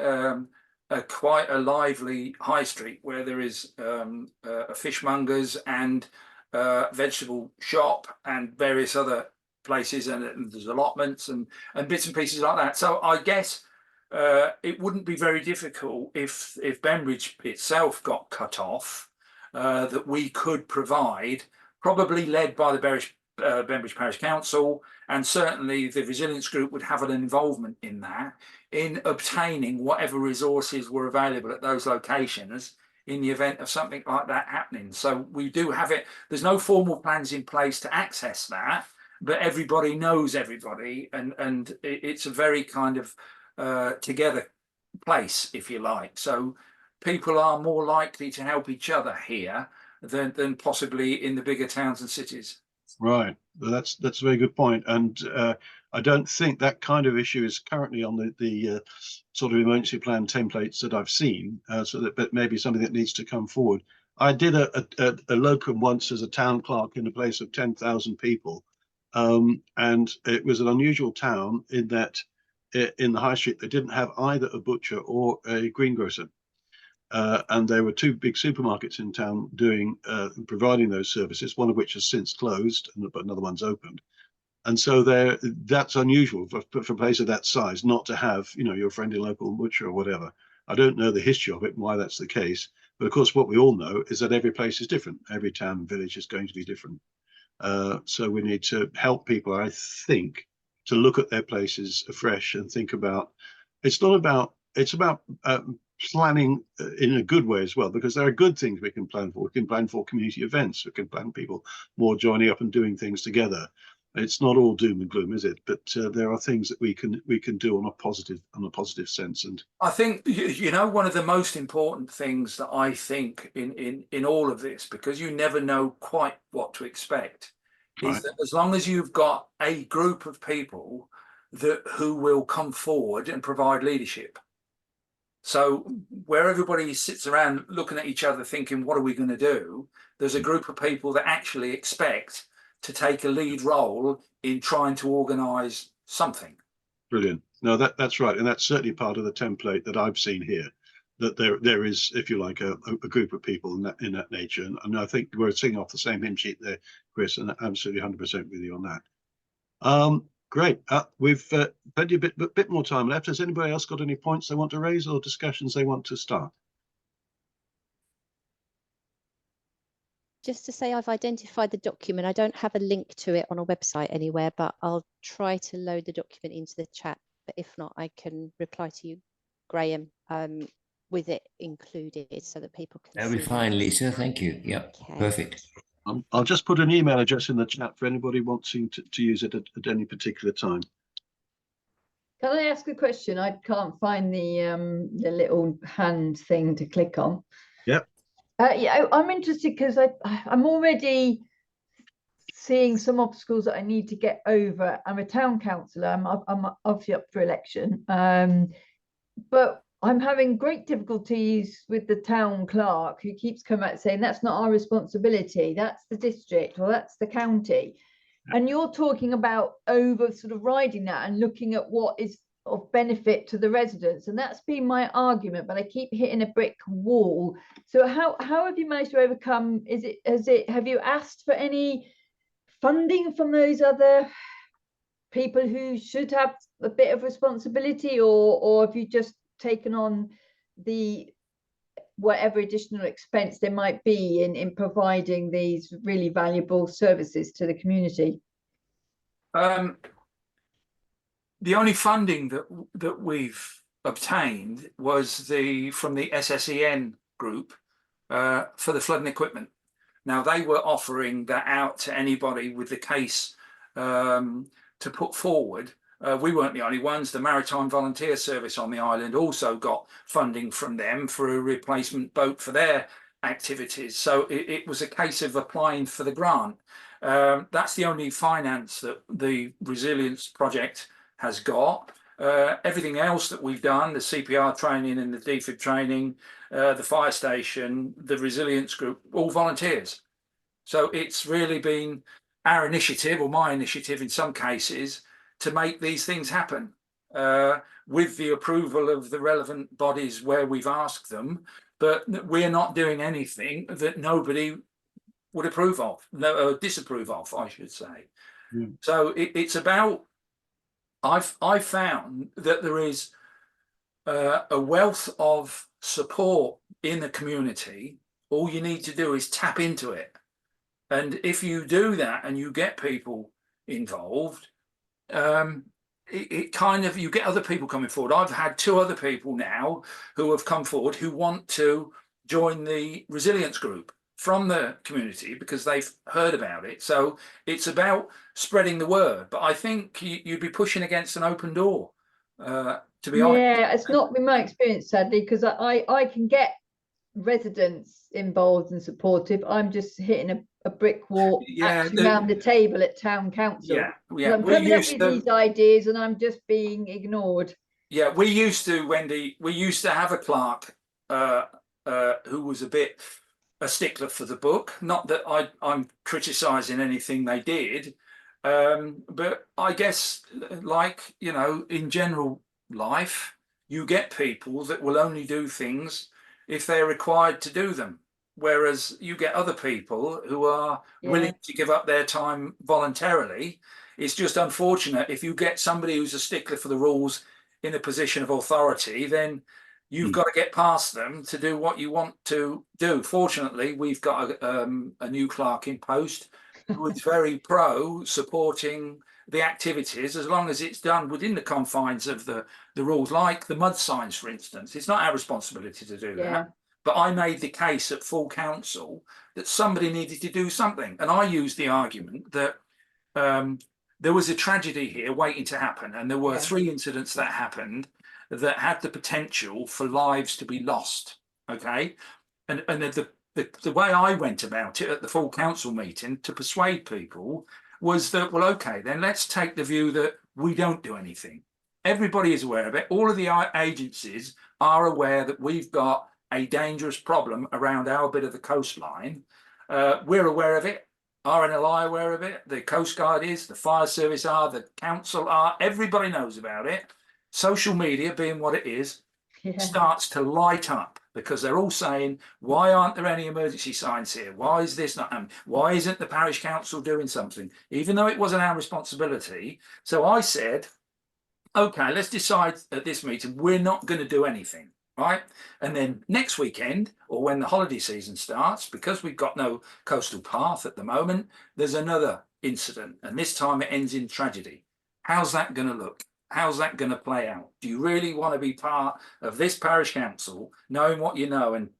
quite a lively high street where there is a fishmongers and vegetable shop and various other places, and there's allotments and bits and pieces like that. So I guess it wouldn't be very difficult if Bembridge itself got cut off, that we could provide, probably led by the Bembridge Parish Council, and certainly the resilience group would have an involvement in that, in obtaining whatever resources were available at those locations in the event of something like that happening. So we do have it. There's no formal plans in place to access that, but everybody knows everybody, and it's a very kind of together place, if you like. So people are more likely to help each other here than possibly in the bigger towns and cities. Right. Well, that's a very good point. And I don't think that kind of issue is currently on the sort of emergency plan templates that I've seen. But maybe something that needs to come forward. I did a locum once as a town clerk in a place of 10,000 people, and it was an unusual town in that in the high street they didn't have either a butcher or a greengrocer. And there were two big supermarkets in town providing those services, one of which has since closed, but another one's opened. And so that's unusual for a place of that size not to have, your friendly local butcher or whatever. I don't know the history of it and why that's the case, but of course what we all know is that every place is different. Every town and village is going to be different. So we need to help people, I think, to look at their places afresh and think about. It's about planning in a good way as well, because there are good things we can plan for. We can plan for community events. We can plan people more joining up and doing things together. It's not all doom and gloom, is it? But there are things that we can do on a positive sense. And I think one of the most important things that I think in all of this, because you never know quite what to expect, right, is that as long as you've got a group of people who will come forward and provide leadership. So where everybody sits around looking at each other thinking, what are we going to do? There's a group of people that actually expect to take a lead role in trying to organise something. Brilliant. No, that's right. And that's certainly part of the template that I've seen here, that there is, if you like, a group of people in that nature. And I think we're singing off the same hymn sheet there, Chris, and absolutely 100% with you on that. Great. We've plenty a bit more time left. Has anybody else got any points they want to raise or discussions they want to start? Just to say, I've identified the document. I don't have a link to it on a website anywhere, but I'll try to load the document into the chat. But if not, I can reply to you, Graham, with it included so that people can That'll be fine, Lisa. Thank you. Yep. Okay. Perfect. I'll just put an email address in the chat for anybody wanting to use it at any particular time. Can I ask a question? I can't find the little hand thing to click on. Yep. Yeah, I'm interested because I'm already seeing some obstacles that I need to get over. I'm a town councillor. I'm obviously up for election, but I'm having great difficulties with the town clerk, who keeps coming out saying that's not our responsibility, that's the district or that's the county. And you're talking about over sort of riding that and looking at what is of benefit to the residents, and that's been my argument, but I keep hitting a brick wall. So how have you managed to overcome? Have you asked for any funding from those other people who should have a bit of responsibility, or have you just taken on the whatever additional expense there might be in providing these really valuable services to the community? The only funding that we've obtained was from the SSEN group for the flooding equipment. Now, they were offering that out to anybody with the case to put forward. We weren't the only ones. The Maritime Volunteer Service on the island also got funding from them for a replacement boat for their activities. So it was a case of applying for the grant. That's the only finance that the Resilience Project has got. Everything else that we've done, the CPR training and the DFID training, the fire station, the resilience group, all volunteers. So it's really been our initiative, or my initiative in some cases, to make these things happen with the approval of the relevant bodies where we've asked them. But we're not doing anything that nobody would approve of, disapprove of, I should say. So it's about, I've found that there is a wealth of support in the community. All you need to do is tap into it. And if you do that and you get people involved, it kind of, you get other people coming forward. I've had 2 other people now who have come forward who want to join the resilience group from the community because they've heard about it. So it's about spreading the word. But I think you'd be pushing against an open door, to be honest. Yeah, it's not been my experience, sadly, because I can get residents involved and supportive. I'm just hitting a brick wall around the table at town council. Yeah. I'm coming up with these ideas and I'm just being ignored. Yeah, we used to, Wendy, we used to have a clerk who was a stickler for the book. Not that I'm criticising anything they did, but I guess, like, you know, in general life, you get people that will only do things if they're required to do them, whereas you get other people who are willing to give up their time voluntarily. It's just unfortunate if you get somebody who's a stickler for the rules in a position of authority, then you've got to get past them to do what you want to do. Fortunately, we've got a new clerk in post who is very pro supporting the activities, as long as it's done within the confines of the rules, like the mud signs, for instance. It's not our responsibility to do that. But I made the case at full council that somebody needed to do something. And I used the argument that there was a tragedy here waiting to happen. And there were 3 incidents that happened that had the potential for lives to be lost. Okay. And the way I went about it at the full council meeting to persuade people was that, well, okay, then let's take the view that we don't do anything. Everybody is aware of it. All of the agencies are aware that we've got a dangerous problem around our bit of the coastline. We're aware of it. RNLI aware of it. The Coast Guard is, the fire service are, the council are. Everybody knows about it. Social media, being what it is, starts to light up because they're all saying, why aren't there any emergency signs here? Why is this not happening? Why isn't the parish council doing something? Even though it wasn't our responsibility. So I said, okay, let's decide at this meeting, we're not going to do anything, right? And then next weekend, or when the holiday season starts, because we've got no coastal path at the moment, there's another incident. And this time it ends in tragedy. How's that going to look? How's that going to play out? Do you really want to be part of this parish council, knowing what you know and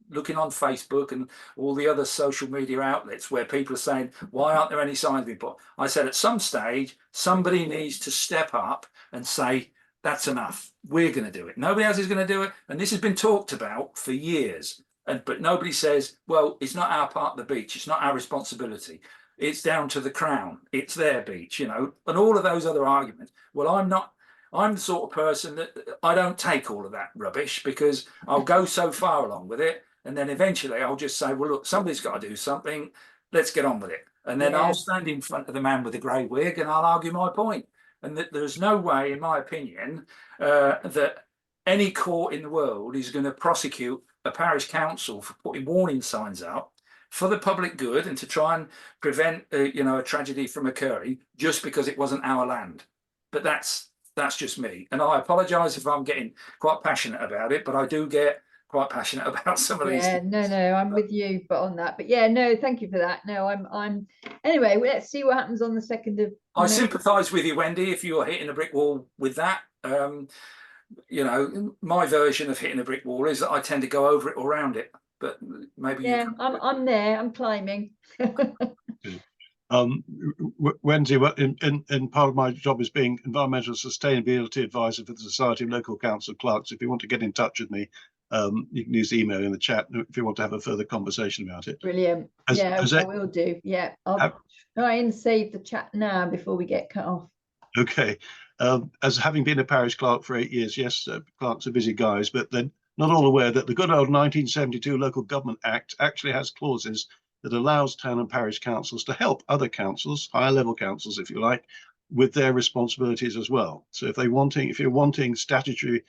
looking on Facebook and all the other social media outlets where people are saying, why aren't there any signs being put? I said, at some stage, somebody needs to step up and say, that's enough. We're going to do it. Nobody else is going to do it. And this has been talked about for years. But nobody says, well, it's not our part of the beach. It's not our responsibility. it's down to the Crown, it's their beach, you know, and all of those other arguments. Well, I'm the sort of person that I don't take all of that rubbish, because I'll go so far along with it, and then eventually I'll just say, well, look, somebody's got to do something, let's get on with it. And then I'll stand in front of the man with the grey wig and I'll argue my point. And that there's no way, in my opinion, that any court in the world is going to prosecute a parish council for putting warning signs up for the public good and to try and prevent, you know, a tragedy from occurring just because it wasn't our land. But that's just me, and I apologise if I'm getting quite passionate about it, but I do get quite passionate about some of these things. No, I'm with you, but on that. But yeah, no, thank you for that. No, I'm anyway. Let's see what happens on the 2nd of I May. sympathise with you, Wendy, if you're hitting a brick wall with that. You know, my version of hitting a brick wall is that I tend to go over it or around it. But maybe I'm there. I'm climbing. Wendy, in part of my job is being environmental sustainability advisor for the Society of Local Council Clerks. If you want to get in touch with me, you can use the email in the chat if you want to have a further conversation about it. Brilliant. I will do. Yeah, I'll try and save the chat now before we get cut off. Okay. As having been a parish clerk for 8 years, yes, clerks are busy guys, but they're not all aware that the good old 1972 Local Government Act actually has clauses that allows town and parish councils to help other councils, higher level councils, if you like, with their responsibilities as well. So if you're wanting statutory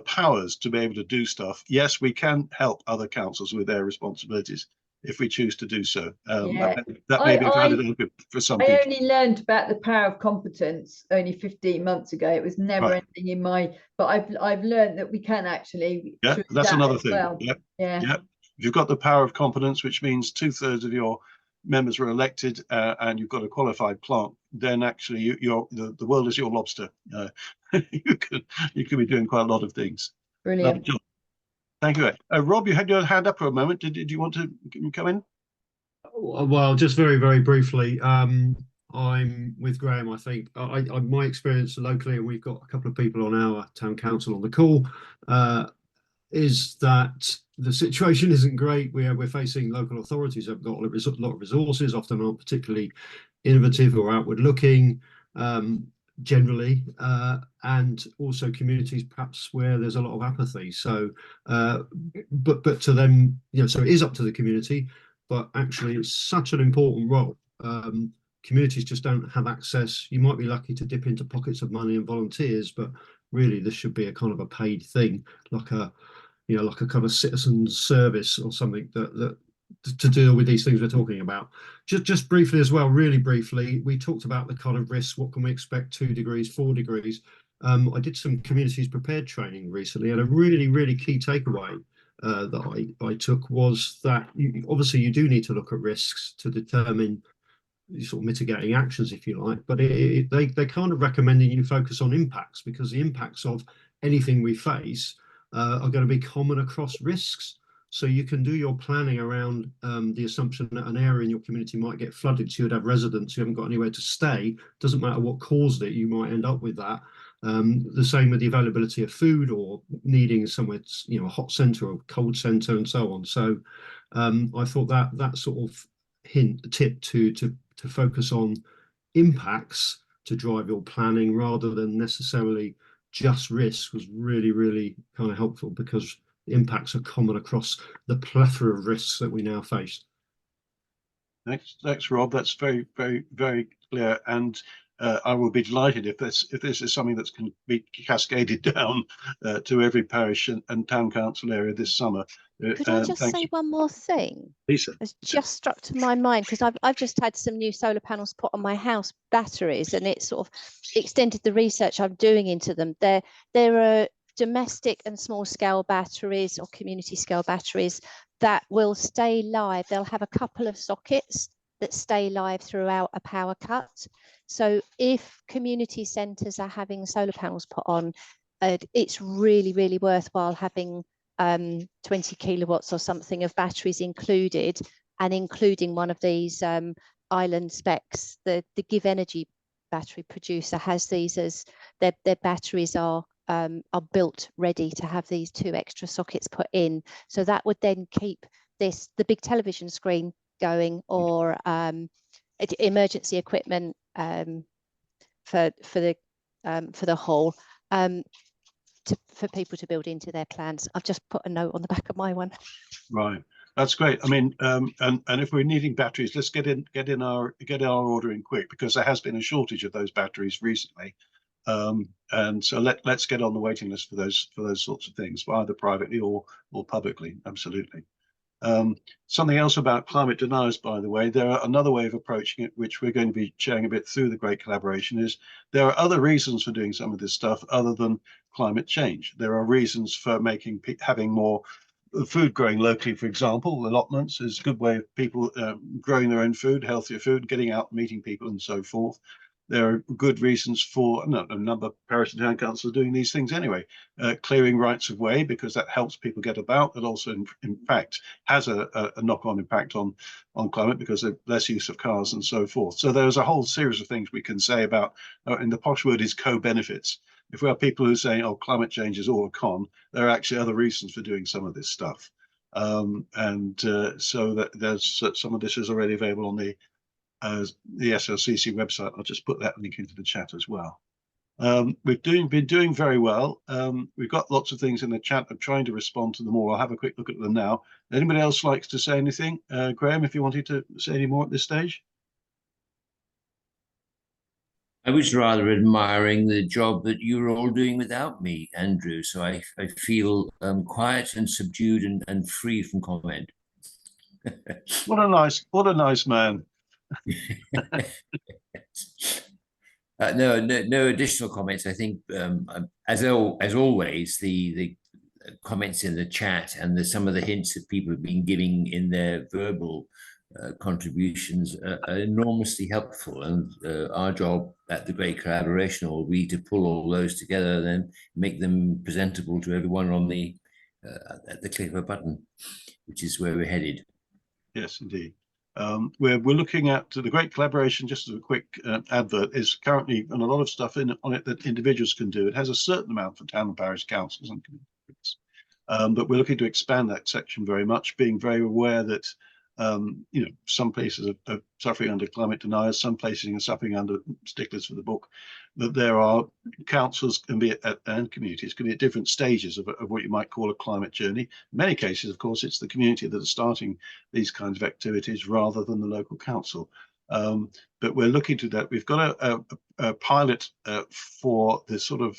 powers to be able to do stuff, yes, we can help other councils with their responsibilities if we choose to do so. That may be founded for some people. I only learned about the power of competence only 15 months ago. It was never anything in my, but I've learned that we can actually. Yeah, that's another thing. Well. Yeah. If you've got the power of competence, which means 2/3 of your members are elected, and you've got a qualified clerk, then actually the world is your lobster. You can be doing quite a lot of things. Brilliant. Thank you. Rob, you had your hand up for a moment. Did you want to come in? Well, just very, very briefly. I'm with Graham. I think my experience locally, and we've got a couple of people on our town council on the call, is that the situation isn't great. We're facing local authorities that have got a lot of resources, often aren't particularly innovative or outward looking, generally, and also communities perhaps where there's a lot of apathy. So, but to them, so it is up to the community, but actually it's such an important role. Communities just don't have access. You might be lucky to dip into pockets of money and volunteers, but really this should be a kind of a paid thing, like a kind of citizen service or something that to deal with these things we're talking about. Just briefly as well, really briefly, we talked about the kind of risks. What can we expect? 2 degrees, 4 degrees. I did some communities prepared training recently, and a really, really key takeaway that I took was that obviously you do need to look at risks to determine sort of mitigating actions, if you like, but they kind of recommending you focus on impacts, because the impacts of anything we face are going to be common across risks. So you can do your planning around the assumption that an area in your community might get flooded, so you'd have residents who haven't got anywhere to stay. Doesn't matter what caused it, you might end up with that. The same with the availability of food, or needing somewhere, a hot centre or cold centre, and so on. So I thought that sort of tip to focus on impacts to drive your planning rather than necessarily just risks was really, really kind of helpful, because the impacts are common across the plethora of risks that we now face. Thanks, Rob. That's very, very, very clear. And I will be delighted if this is something that can be cascaded down to every parish and town council area this summer. Could I just say one more thing? Lisa. It's just struck to my mind, because I've just had some new solar panels put on my house, batteries, and it sort of extended the research I'm doing into them. There are domestic and small scale batteries or community scale batteries that will stay live. They'll have a couple of sockets that stay live throughout a power cut. So if community centres are having solar panels put on, it's really, really worthwhile having 20 kilowatts or something of batteries included, and including one of these island specs. The Give Energy battery producer has these as their batteries are built ready to have these 2 extra sockets put in. So that would then keep the big television screen going, or emergency equipment for the hall for people to build into their plans. I've just put a note on the back of my one. Right, that's great. I mean, and if we're needing batteries, let's get our order in quick, because there has been a shortage of those batteries recently. And so let's get on the waiting list for those sorts of things, either privately or publicly. Absolutely. Something else about climate deniers, by the way, another way of approaching it, which we're going to be sharing a bit through the Great Collaboration, is there are other reasons for doing some of this stuff other than climate change. There are reasons for having more food growing locally, for example. Allotments is a good way of people growing their own food, healthier food, getting out, meeting people, and so forth. There are good reasons for a number of parish and town councils doing these things anyway. Clearing rights of way, because that helps people get about. It also, in fact, has a knock-on impact on climate, because of less use of cars and so forth. So there's a whole series of things we can say about, and the posh word is co-benefits. If we have people who say, oh, climate change is all a con, there are actually other reasons for doing some of this stuff. So that there's some of this is already available on the SLCC website. I'll just put that link into the chat as well. We've been doing very well. We've got lots of things in the chat. I'm trying to respond to them all. I'll have a quick look at them now. Anybody else likes to say anything? Graham, if you wanted to say any more at this stage. I was rather admiring the job that you were all doing without me, Andrew. So I feel quiet and subdued and free from comment. What a nice man. No additional comments. I think, as always, the comments in the chat and some of the hints that people have been giving in their verbal contributions are enormously helpful. And our job at the Great Collaboration will be to pull all those together, and then make them presentable to everyone on at the click of a button, which is where we're headed. Yes, indeed. We're looking at the Great Collaboration, just as a quick advert, is currently and a lot of stuff on it that individuals can do. It has a certain amount for town and parish councils and communities, but we're looking to expand that section very much, being very aware that some places are suffering under climate deniers, some places are suffering under sticklers for the book, that there are councils and communities can be at different stages of what you might call a climate journey. In many cases, of course, it's the community that are starting these kinds of activities rather than the local council. But we're looking to that. We've got a pilot for the sort of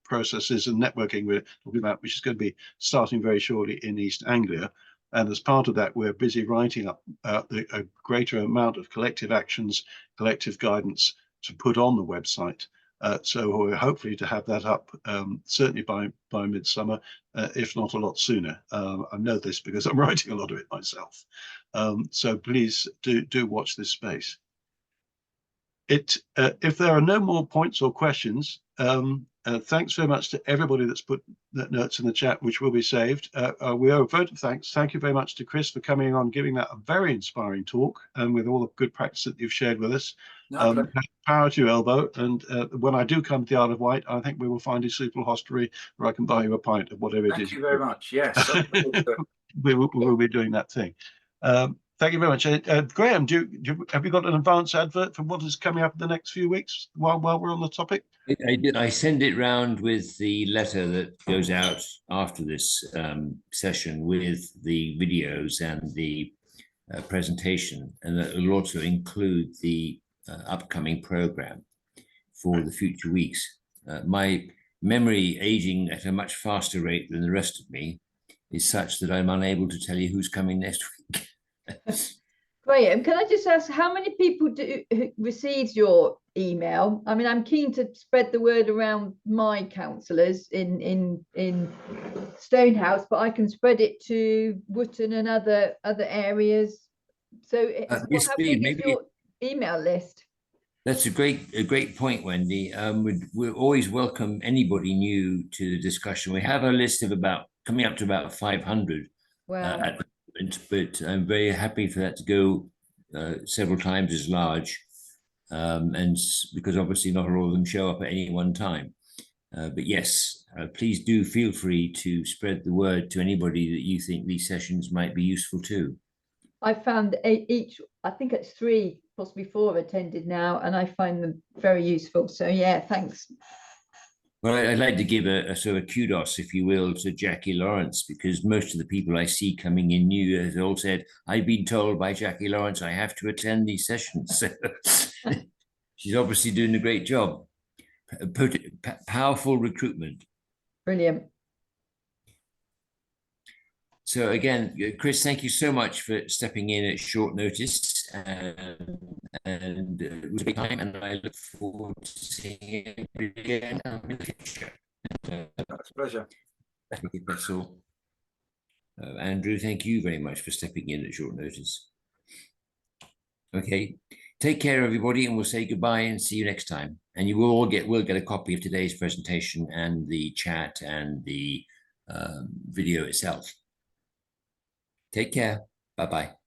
processes and networking we're talking about, which is going to be starting very shortly in East Anglia. And as part of that, we're busy writing up a greater amount of collective actions, collective guidance to put on the website. So we're hopefully to have that up certainly by midsummer, if not a lot sooner. I know this because I'm writing a lot of it myself. So please do watch this space. If there are no more points or questions, thanks very much to everybody that's put notes in the chat, which will be saved. We owe a vote of thanks. Thank you very much to Chris for coming on, giving that a very inspiring talk, and with all the good practice that you've shared with us. Power to your elbow. And when I do come to the Isle of Wight, I think we will find a suitable hostelry where I can buy you a pint of whatever it is. Thank you very much. Yes. we will be doing that thing. Thank you very much. Graham, have you got an advance advert for what is coming up in the next few weeks while we're on the topic? I did. I send it round with the letter that goes out after this session with the videos and the presentation, and it will also include the upcoming program for the future weeks. My memory aging at a much faster rate than the rest of me is such that I'm unable to tell you who's coming next week. Graham, can I just ask how many people receives your email? I mean, I'm keen to spread the word around my councillors in Stonehouse, but I can spread it to Wootton and other areas. So how big is your email list? That's a great point, Wendy. We always welcome anybody new to the discussion. We have a list of coming up to about 500. Wow. But I'm very happy for that to go several times as large, and because obviously not all of them show up at any one time. But yes, please do feel free to spread the word to anybody that you think these sessions might be useful to. I found I think it's 3 possibly 4 have attended now, and I find them very useful. So yeah, thanks. Well, I'd like to give a sort of kudos, if you will, to Jackie Lawrence, because most of the people I see coming in new have all said, I've been told by Jackie Lawrence I have to attend these sessions. So she's obviously doing a great job. Powerful recruitment. Brilliant. So again, Chris, thank you so much for stepping in at short notice, and it was a big time, and I look forward to seeing you again in the future. That's a pleasure. I think that's all. Andrew, thank you very much for stepping in at short notice. Okay, take care, everybody, and we'll say goodbye and see you next time. And you will get a copy of today's presentation and the chat and the video itself. Take care. Bye-bye.